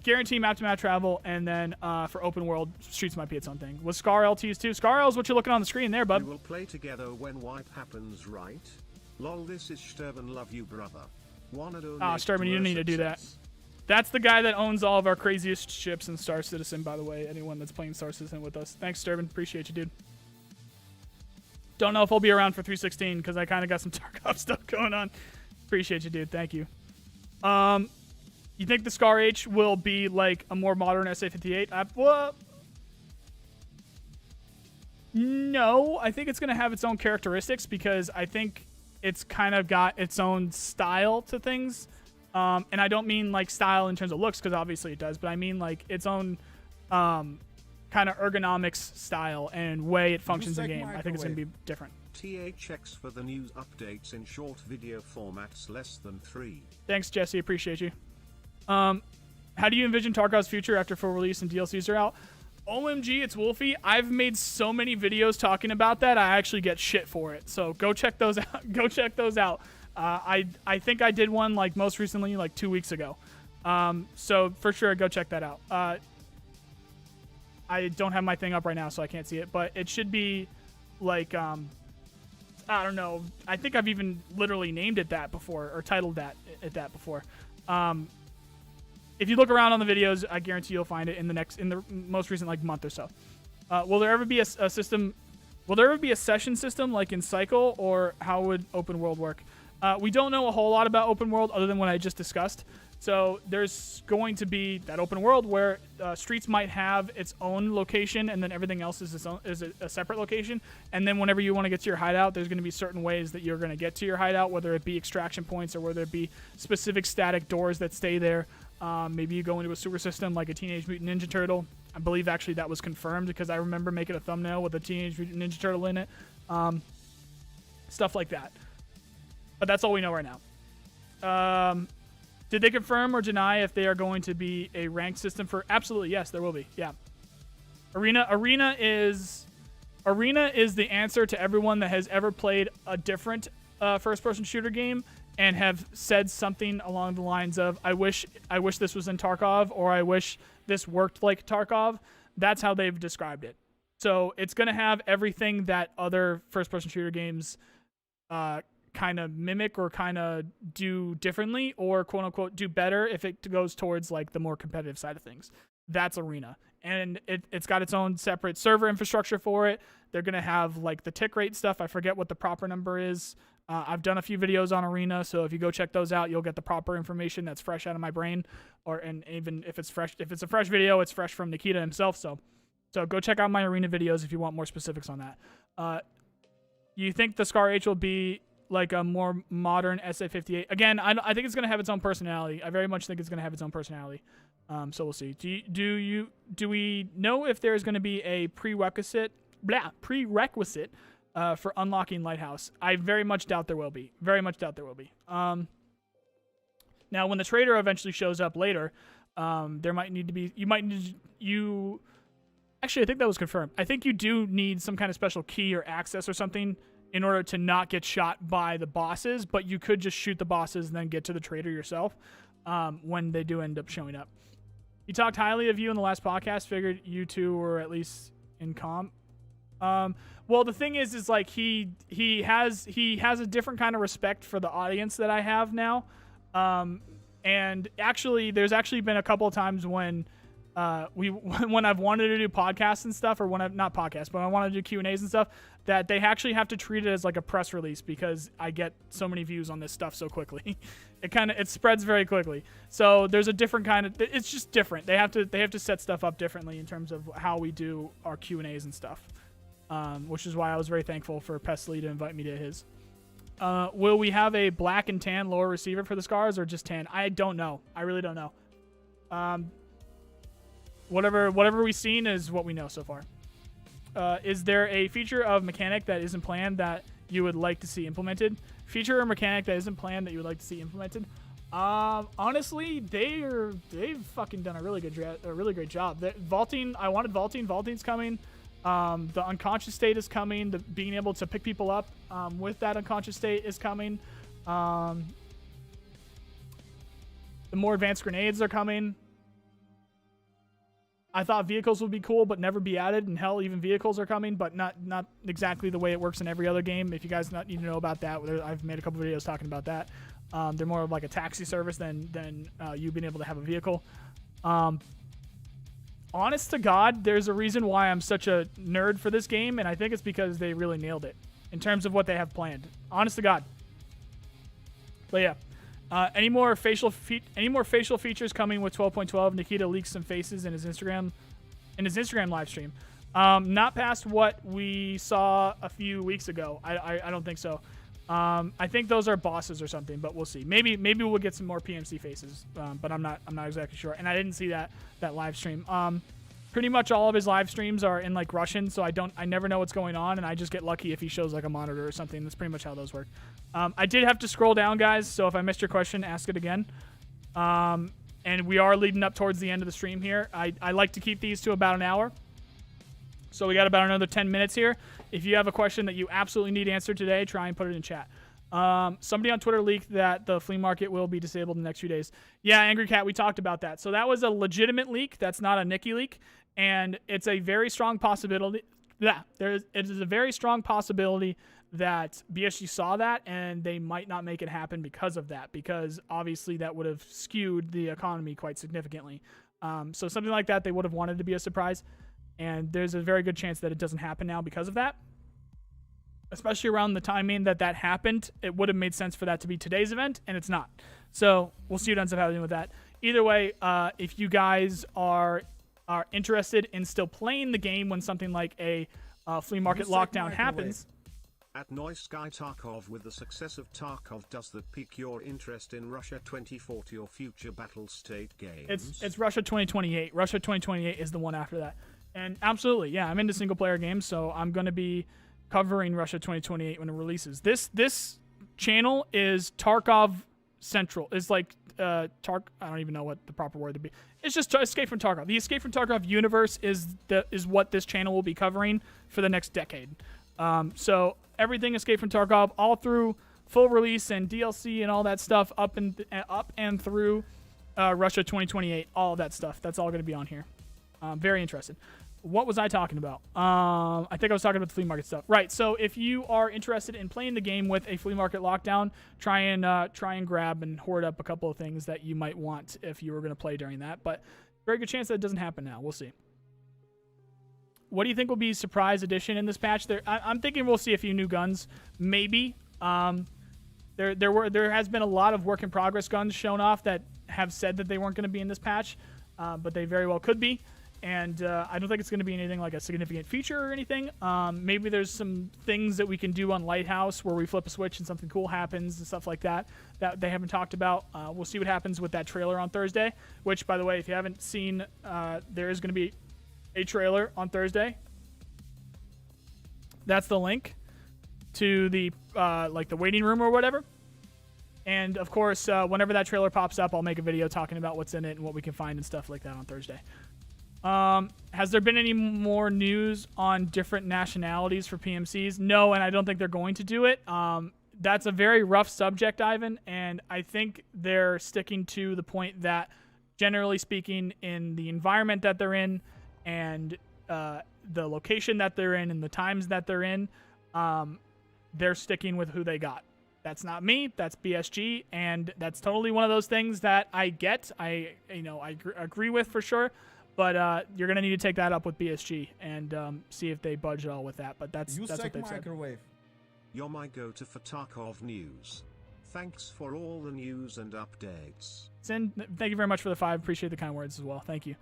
guarantee map-to-map travel, and then for open world, Streets might be its own thing. With Scar LTs too. Scar L is what you're looking on the screen there, bud. We will play together when wipe happens, right? Lol, this is Sturban, love you, brother. Sturban, you don't need to do that. That's the guy that owns all of our craziest ships in Star Citizen, by the way. Anyone that's playing Star Citizen with us. Thanks, Sturban. Appreciate you, dude. Don't know if I'll be around for 316 because I kind of got some Tarkov stuff going on. Appreciate you, dude. Thank you. You think the Scar H will be like a more modern SA-58? Well, no. I think it's going to have its own characteristics because I think it's kind of got its own style to things. And I don't mean like style in terms of looks because obviously it does, but I mean like its own kind of ergonomics style and way it functions in the game. I think it's going to be different. THX for the news updates in short video formats less than 3. Thanks, Jesse. Appreciate you. How do you envision Tarkov's future after full release and DLCs are out? OMG, it's Wolfie. I've made so many videos talking about that. I actually get shit for it. So go check those out. Go check those out. I think I did one like most recently, like 2 weeks ago. So for sure, go check that out. I don't have my thing up right now, so I can't see it, but it should be like, I don't know. I think I've even literally named it that before or titled that before. If you look around on the videos, I guarantee you'll find it in the most recent like month or so. Will there ever be a system? Will there ever be a session system like in Cycle, or how would open world work? We don't know a whole lot about open world other than what I just discussed. So there's going to be that open world where Streets might have its own location, and then everything else is a separate location. And then whenever you want to get to your hideout, there's going to be certain ways that you're going to get to your hideout, whether it be extraction points or whether it be specific static doors that stay there. Maybe you go into a sewer system like a Teenage Mutant Ninja Turtle. I believe actually that was confirmed because I remember making a thumbnail with a Teenage Mutant Ninja Turtle in it. Stuff like that. But that's all we know right now. Did they confirm or deny if they are going to be a ranked system for? Absolutely, yes, there will be. Yeah. Arena is the answer to everyone that has ever played a different first-person shooter game and have said something along the lines of, I wish this was in Tarkov, or I wish this worked like Tarkov. That's how they've described it. So it's going to have everything that other first-person shooter games kind of mimic or kind of do differently, or quote unquote do better if it goes towards like the more competitive side of things. That's Arena. And it's got its own separate server infrastructure for it. They're going to have like the tick rate stuff. I forget what the proper number is. I've done a few videos on Arena, so if you go check those out, you'll get the proper information that's fresh out of my brain. And even if it's fresh, if it's a fresh video, it's fresh from Nikita himself. So go check out my Arena videos if you want more specifics on that. You think the Scar H will be like a more modern SA-58? Again, I think it's going to have its own personality. I very much think it's going to have its own personality. So we'll see. Do we know if there's going to be a prerequisite for unlocking Lighthouse? I very much doubt there will be. Very much doubt there will be. Now, when the trader eventually shows up later, there might need to be. Actually, I think that was confirmed. I think you do need some kind of special key or access or something in order to not get shot by the bosses, but you could just shoot the bosses and then get to the trader yourself when they do end up showing up. He talked highly of you in the last podcast. Figured you two were at least in comp. Well, the thing is like he has a different kind of respect for the audience that I have now. And actually, there's actually been a couple of times when when I've wanted to do podcasts and stuff, or when I've not podcasts, but I want to do Q&As and stuff, that they actually have to treat it as like a press release because I get so many views on this stuff so quickly. It spreads very quickly. So there's a different kind of, it's just different. They have to set stuff up differently in terms of how we do our Q&As and stuff. Which is why I was very thankful for Pestily to invite me to his. Will we have a black and tan lower receiver for the scars or just tan? I don't know. I really don't know. Whatever we've seen is what we know so far. Is there a feature of mechanic that isn't planned that you would like to see implemented? Feature or mechanic that isn't planned that you would like to see implemented? Honestly, they've fucking done a really great job. Vaulting, I wanted vaulting. Vaulting's coming. The unconscious state is coming. The being able to pick people up with that unconscious state is coming. The more advanced grenades are coming. I thought vehicles would be cool, but never be added. And hell, even vehicles are coming, but not exactly the way it works in every other game. If you guys need to know about that, I've made a couple videos talking about that. They're more of like a taxi service than you being able to have a vehicle. Honest to God, there's a reason why I'm such a nerd for this game, and I think it's because they really nailed it in terms of what they have planned. Honest to God. But yeah. Any more facial features coming with 12.12? Nikita leaks some faces in his Instagram live stream. Not past what we saw a few weeks ago. I don't think so. I think those are bosses or something, but we'll see. Maybe we'll get some more PMC faces, but I'm not exactly sure. And I didn't see that live stream. Pretty much all of his live streams are in like Russian, so I never know what's going on, and I just get lucky if he shows like a monitor or something. That's pretty much how those work. I did have to scroll down, guys, so if I missed your question, ask it again. And we are leading up towards the end of the stream here. I like to keep these to about an hour. So we got about another 10 minutes here. If you have a question that you absolutely need answered today, try and put it in chat. Somebody on Twitter leaked that the flea market will be disabled in the next few days. Yeah, Angry Cat, we talked about that. So that was a legitimate leak. That's not a Nikki leak. And it's a very strong possibility. Yeah, it is a very strong possibility that BSG saw that and they might not make it happen because of that, because obviously that would have skewed the economy quite significantly. So something like that, they would have wanted to be a surprise. And there's a very good chance that it doesn't happen now because of that. Especially around the timing that happened, it would have made sense for that to be today's event, and it's not. So we'll see what ends up happening with that. Either way, if you guys are interested in still playing the game when something like a flea market lockdown happens. At Noise Sky Tarkov, with the success of Tarkov, does that pique your interest in Russia 2040 or future battle state games? It's Russia 2028. Russia 2028 is the one after that. And absolutely, yeah, I'm into single player games, so I'm going to be covering Russia 2028 when it releases. This channel is Tarkov Central. It's like I don't even know what the proper word to be. It's just Escape from Tarkov. The Escape from Tarkov universe is what this channel will be covering for the next decade. So everything Escape from Tarkov, all through full release and DLC and all that stuff, up and through Russia 2028, all of that stuff. That's all going to be on here. Very interested. What was I talking about? I think I was talking about the flea market stuff. Right. So if you are interested in playing the game with a flea market lockdown, try and grab and hoard up a couple of things that you might want if you were going to play during that. But very good chance that it doesn't happen now. We'll see. What do you think will be surprise addition in this patch? I'm thinking we'll see a few new guns, maybe. There has been a lot of work in progress guns shown off that have said that they weren't going to be in this patch, but they very well could be. And I don't think it's going to be anything like a significant feature or anything. Maybe there's some things that we can do on Lighthouse where we flip a switch and something cool happens and stuff like that they haven't talked about. We'll see what happens with that trailer on Thursday, which, by the way, if you haven't seen, there is going to be a trailer on Thursday. That's the link to the like the waiting room or whatever. And, of course, whenever that trailer pops up, I'll make a video talking about what's in it and what we can find and stuff like that on Thursday. Has there been any more news on different nationalities for PMCs? No, and I don't think they're going to do it. That's a very rough subject, Ivan, and I think they're sticking to the point that, generally speaking, in the environment that they're in and the location that they're in and the times that they're in, they're sticking with who they got. That's not me. That's BSG, and that's totally one of those things that I get. I agree with for sure. But you're gonna need to take that up with BSG and see if they budge at all with that. But that's what they've said. Microwave. You're my go-to for Tarkov news. Thanks for all the news and updates. Sin, thank you very much for the 5. Appreciate the kind words as well. Thank you.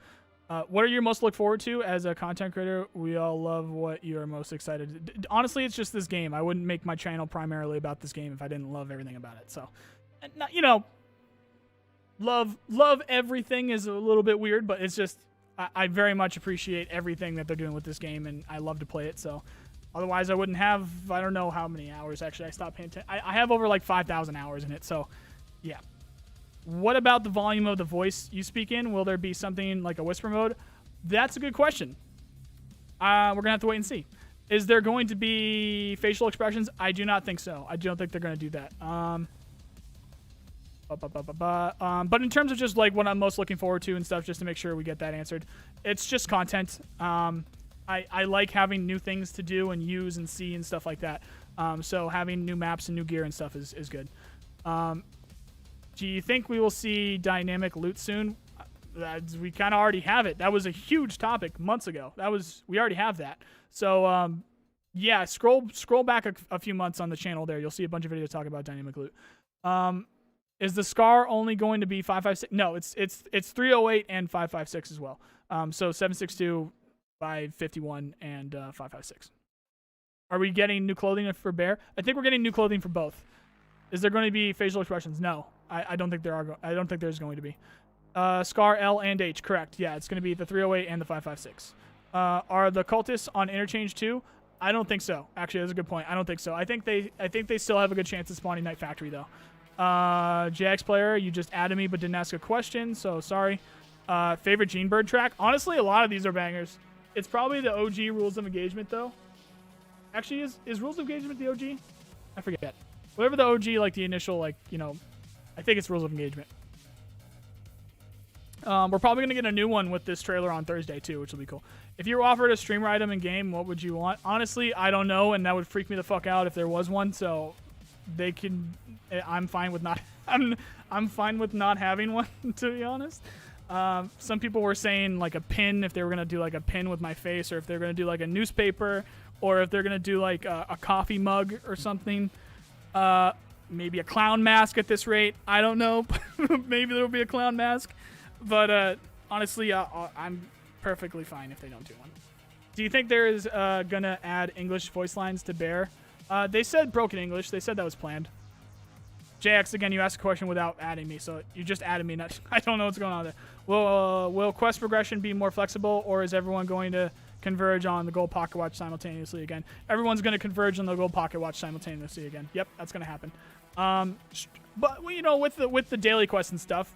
What are you most look forward to as a content creator? We all love what you are most excited. Honestly, it's just this game. I wouldn't make my channel primarily about this game if I didn't love everything about it. So, love everything is a little bit weird, but it's just. I very much appreciate everything that they're doing with this game, and I love to play it. So, otherwise, I wouldn't have. I don't know how many hours actually I stopped paying attention. I have over like 5,000 hours in it. So, yeah. What about the volume of the voice you speak in? Will there be something like a whisper mode? That's a good question. We're gonna have to wait and see. Is there going to be facial expressions? I do not think so. I don't think they're gonna do that. But in terms of just like what I'm most looking forward to and stuff, just to make sure we get that answered, it's just content. I like having new things to do and use and see and stuff like that. So having new maps and new gear and stuff is good. Do you think we will see dynamic loot soon? We kind of already have it. That was a huge topic months ago. We already have that. So yeah, scroll back a few months on the channel there. You'll see a bunch of videos talking about dynamic loot. Is the SCAR only going to be 556? No, it's 308 and 556 as well. So 762, 551, and 556. Are we getting new clothing for Bear? I think we're getting new clothing for both. Is there going to be facial expressions? No, I don't think there are. I don't think there's going to be. SCAR L and H, correct? Yeah, it's going to be the 308 and the 556. Are the cultists on interchange too? I don't think so. Actually, that's a good point. I don't think so. I think they still have a good chance of spawning Night Factory though. JX player, you just added me but didn't ask a question, so sorry. Favorite Gene Bird track? Honestly, a lot of these are bangers. It's probably the OG Rules of Engagement though. Actually, is Rules of Engagement the OG? I forget. Whatever the OG, like the initial, like, I think it's Rules of Engagement. We're probably going to get a new one with this trailer on Thursday too, which will be cool. If you were offered a streamer item in game, what would you want? Honestly, I don't know, and that would freak me the fuck out if there was one, so they can... I'm fine with not... I'm fine with not having one, to be honest. Some people were saying like a pin, if they were going to do like a pin with my face, or if they're going to do like a newspaper, or if they're going to do like a coffee mug or something. Maybe a clown mask at this rate. I don't know. Maybe there'll be a clown mask. But honestly, I'm perfectly fine if they don't do one. Do you think there is going to add English voice lines to Bear? They said broken English. They said that was planned. JX, again, you asked a question without adding me, so you just added me. I don't know what's going on there. Will quest progression be more flexible, or is everyone going to converge on the gold pocket watch simultaneously again? Everyone's going to converge on the gold pocket watch simultaneously again. Yep, that's going to happen. But with the daily quests and stuff,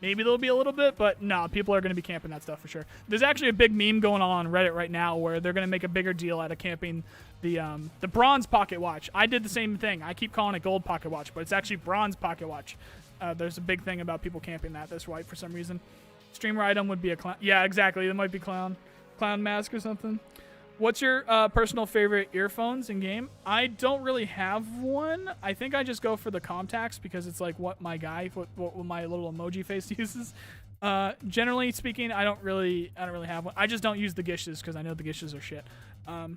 maybe there'll be a little bit, but no, people are going to be camping that stuff for sure. There's actually a big meme going on Reddit right now where they're going to make a bigger deal out of camping the bronze pocket watch. I did the same thing. I keep calling it gold pocket watch, but it's actually bronze pocket watch. There's a big thing about people camping that. That's right for some reason. Streamer item would be a clown. Yeah, exactly. It might be clown mask or something. What's your personal favorite earphones in game? I don't really have one. I think I just go for the Comtacs because it's like what my little emoji face uses. Generally speaking, I don't really have one. I just don't use the Gishes because I know the Gishes are shit.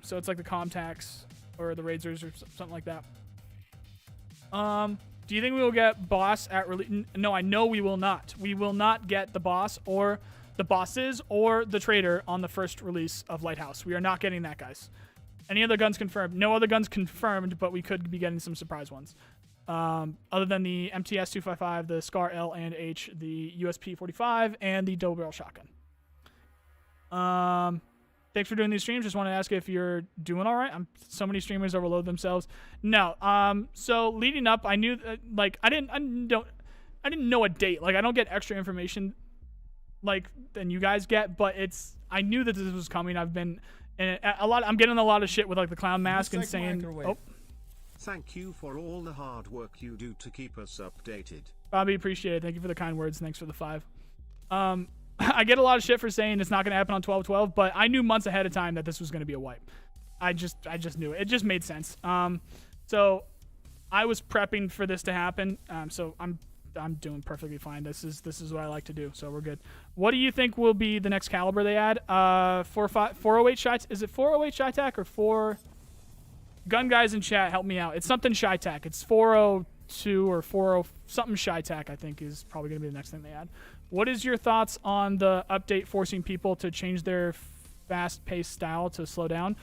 So it's like the Comtacs or the Razors or something like that. Do you think we will get boss at release? No, I know we will not. We will not get the boss or the bosses or the trader on the first release of Lighthouse. We are not getting that, guys. Any other guns confirmed? No other guns confirmed, but we could be getting some surprise ones. Other than the MTS 255, the SCAR L and H, the USP 45, and the double barrel shotgun. Thanks for doing these streams. Just want to ask if you're doing all right. So many streamers overload themselves. No. So leading up, I knew I didn't know a date. Like I don't get extra information than you guys get, but I knew that this was coming. I'm getting a lot of shit with like the clown mask and saying, oh. Thank you for all the hard work you do to keep us updated. Bobby, appreciate it. Thank you for the kind words. Thanks for the 5. I get a lot of shit for saying it's not going to happen on 12/12, but I knew months ahead of time that this was going to be a wipe. I just knew it. It just made sense. So I was prepping for this to happen. So I'm doing perfectly fine. This is what I like to do. So we're good. What do you think will be the next caliber they add? 408 shots. Is it 408 shy tack or 4? Gun guys in chat, help me out. It's something shy tack. It's 402 or 40 something shy tack. I think is probably going to be the next thing they add. What is your thoughts on the update forcing people to change their fast-paced style to slow down?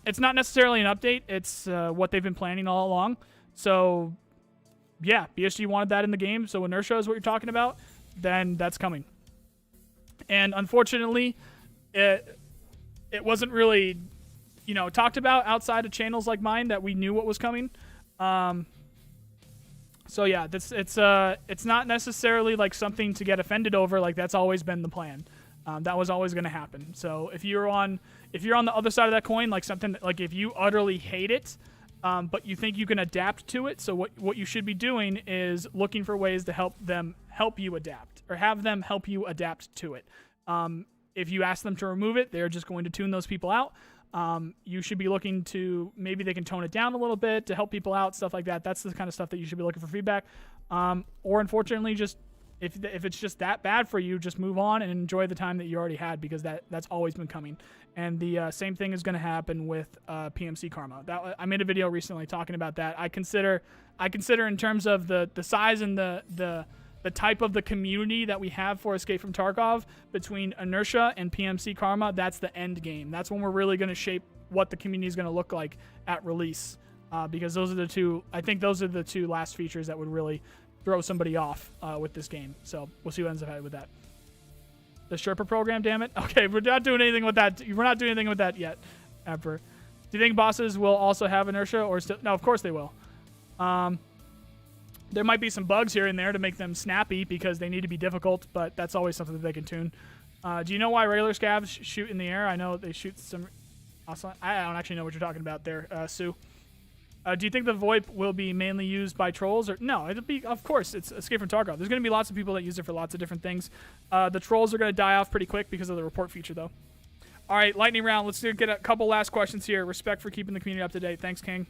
It's not necessarily an update. It's what they've been planning all along. So, yeah, BSG wanted that in the game. So inertia is what you're talking about. Then that's coming. And unfortunately, it wasn't really, talked about outside of channels like mine that we knew what was coming. So yeah, it's not necessarily like something to get offended over. Like that's always been the plan. That was always going to happen. So if you're on the other side of that coin, like something like if you utterly hate it, but you think you can adapt to it, so what you should be doing is looking for ways to help you adapt, or have them help you adapt to it. If you ask them to remove it, they're just going to tune those people out. You should be looking to, maybe they can tone it down a little bit to help people out, stuff like that. That's the kind of stuff that you should be looking for feedback. Or unfortunately, just if it's just that bad for you, just move on and enjoy the time that you already had, because that's always been coming. And the same thing is going to happen with PMC Karma. I made a video recently talking about that. I consider in terms of the size and the type of the community that we have for Escape from Tarkov, between Inertia and PMC Karma, that's the end game. That's when we're really going to shape what the community is going to look like at release, because those are the two last features that would really throw somebody off with this game. So we'll see what ends up happening with that. The Sherpa program, damn it. Okay, we're not doing anything with that. We're not doing anything with that yet, ever. Do you think bosses will also have Inertia, or still? No, of course they will. There might be some bugs here and there to make them snappy because they need to be difficult, but that's always something that they can tune. Do you know why regular scavs shoot in the air? I know they shoot some... I don't actually know what you're talking about there, Sue. Do you think the VoIP will be mainly used by trolls? Or no, it'll be, of course, it's Escape from Tarkov. There's going to be lots of people that use it for lots of different things. The trolls are going to die off pretty quick because of the report feature, though. All right, lightning round. Let's get a couple last questions here. Respect for keeping the community up to date. Thanks, King.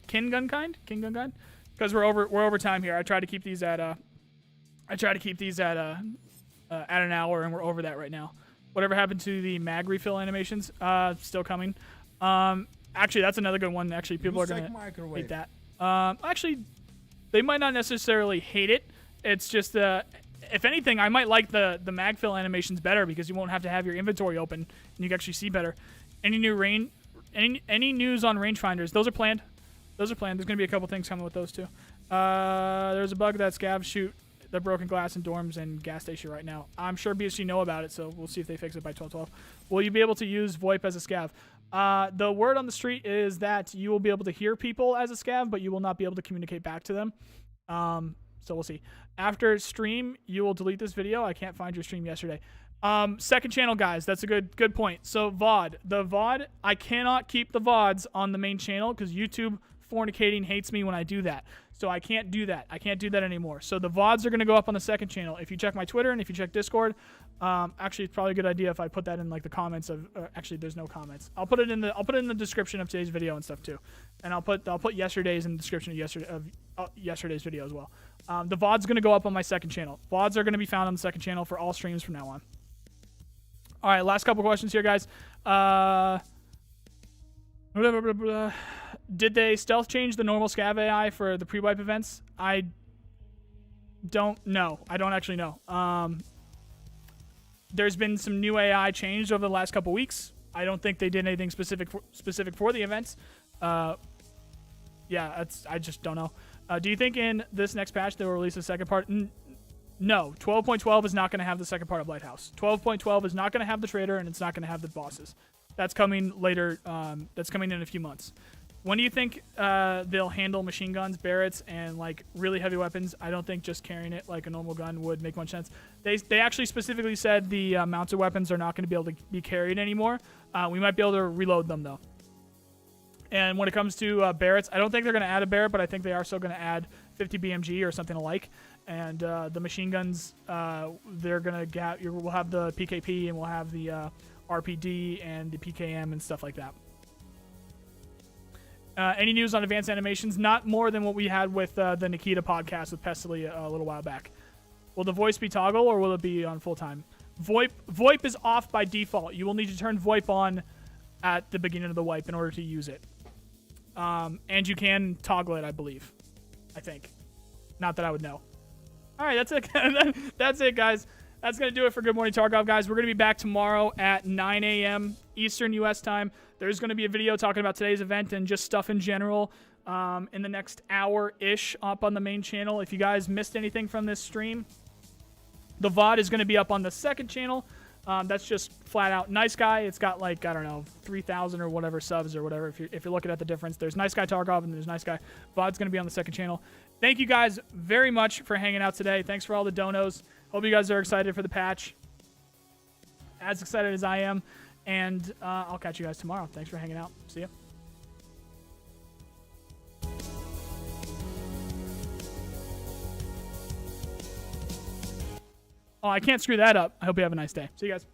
King Gunkind? Because we're over time here. I try to keep these at an hour, and we're over that right now. Whatever happened to the mag refill animations? Still coming. Actually, that's another good one. Actually, people are gonna hate that. Actually, they might not necessarily hate it. It's just if anything, I might like the mag fill animations better, because you won't have to have your inventory open and you can actually see better. Any news on rangefinders? Those are planned. There's going to be a couple things coming with those too. There's a bug that scavs shoot the broken glass in dorms and gas station right now. I'm sure BSG know about it, so we'll see if they fix it by 12/12. Will you be able to use VoIP as a scav? The word on the street is that you will be able to hear people as a scav, but you will not be able to communicate back to them. So we'll see. After stream, you will delete this video. I can't find your stream yesterday. Second channel, guys. That's a good point. So VoD. The VoD, I cannot keep the VoDs on the main channel because YouTube fornicating hates me when I do that. So I can't do that. I can't do that anymore. So the VoDs are going to go up on the second channel. If you check my Twitter and if you check Discord, actually it's probably a good idea if I put that in like the comments of. Actually, there's no comments. I'll put it in the description of today's video and stuff too, and I'll put yesterday's in the description of yesterday's video as well. The VoD's going to go up on my second channel. VoDs are going to be found on the second channel for all streams from now on. All right, last couple questions here, guys. Did they stealth change the normal scav AI for the pre-wipe events? I don't know. I don't actually know. There's been some new AI changed over the last couple weeks. I don't think they did anything specific for the events. Yeah, I just don't know. Do you think in this next patch they will release a second part? No. 12.12 is not going to have the second part of Lighthouse. 12.12 is not going to have the trader, and it's not going to have the bosses. That's coming later. That's coming in a few months. When do you think they'll handle machine guns, Barretts, and like really heavy weapons? I don't think just carrying it like a normal gun would make much sense. They actually specifically said the mounted weapons are not going to be able to be carried anymore. We might be able to reload them though. And when it comes to Barretts, I don't think they're going to add a Barrett, but I think they are still going to add 50 BMG or something alike. And the machine guns, they're going to get. We'll have the PKP and we'll have the RPD and the PKM and stuff like that. Any news on advanced animations? Not more than what we had with the Nikita podcast with Pestily a little while back. Will the voice be toggle or will it be on full time? VoIP is off by default. You will need to turn VoIP on at the beginning of the wipe in order to use it. And you can toggle it, I believe. I think. Not that I would know. All right, that's it. That's it, guys. That's going to do it for Good Morning Tarkov, guys. We're going to be back tomorrow at 9 a.m. Eastern U.S. time. There's going to be a video talking about today's event and just stuff in general in the next hour-ish up on the main channel. If you guys missed anything from this stream, the VoD is going to be up on the second channel. That's just flat out Nice Guy. It's got like, I don't know, 3,000 or whatever subs or whatever. If you're looking at the difference, there's Nice Guy Tarkov and there's Nice Guy. VoD's going to be on the second channel. Thank you guys very much for hanging out today. Thanks for all the donos. Hope you guys are excited for the patch. As excited as I am. And I'll catch you guys tomorrow. Thanks for hanging out. See ya. Oh, I can't screw that up. I hope you have a nice day. See you guys.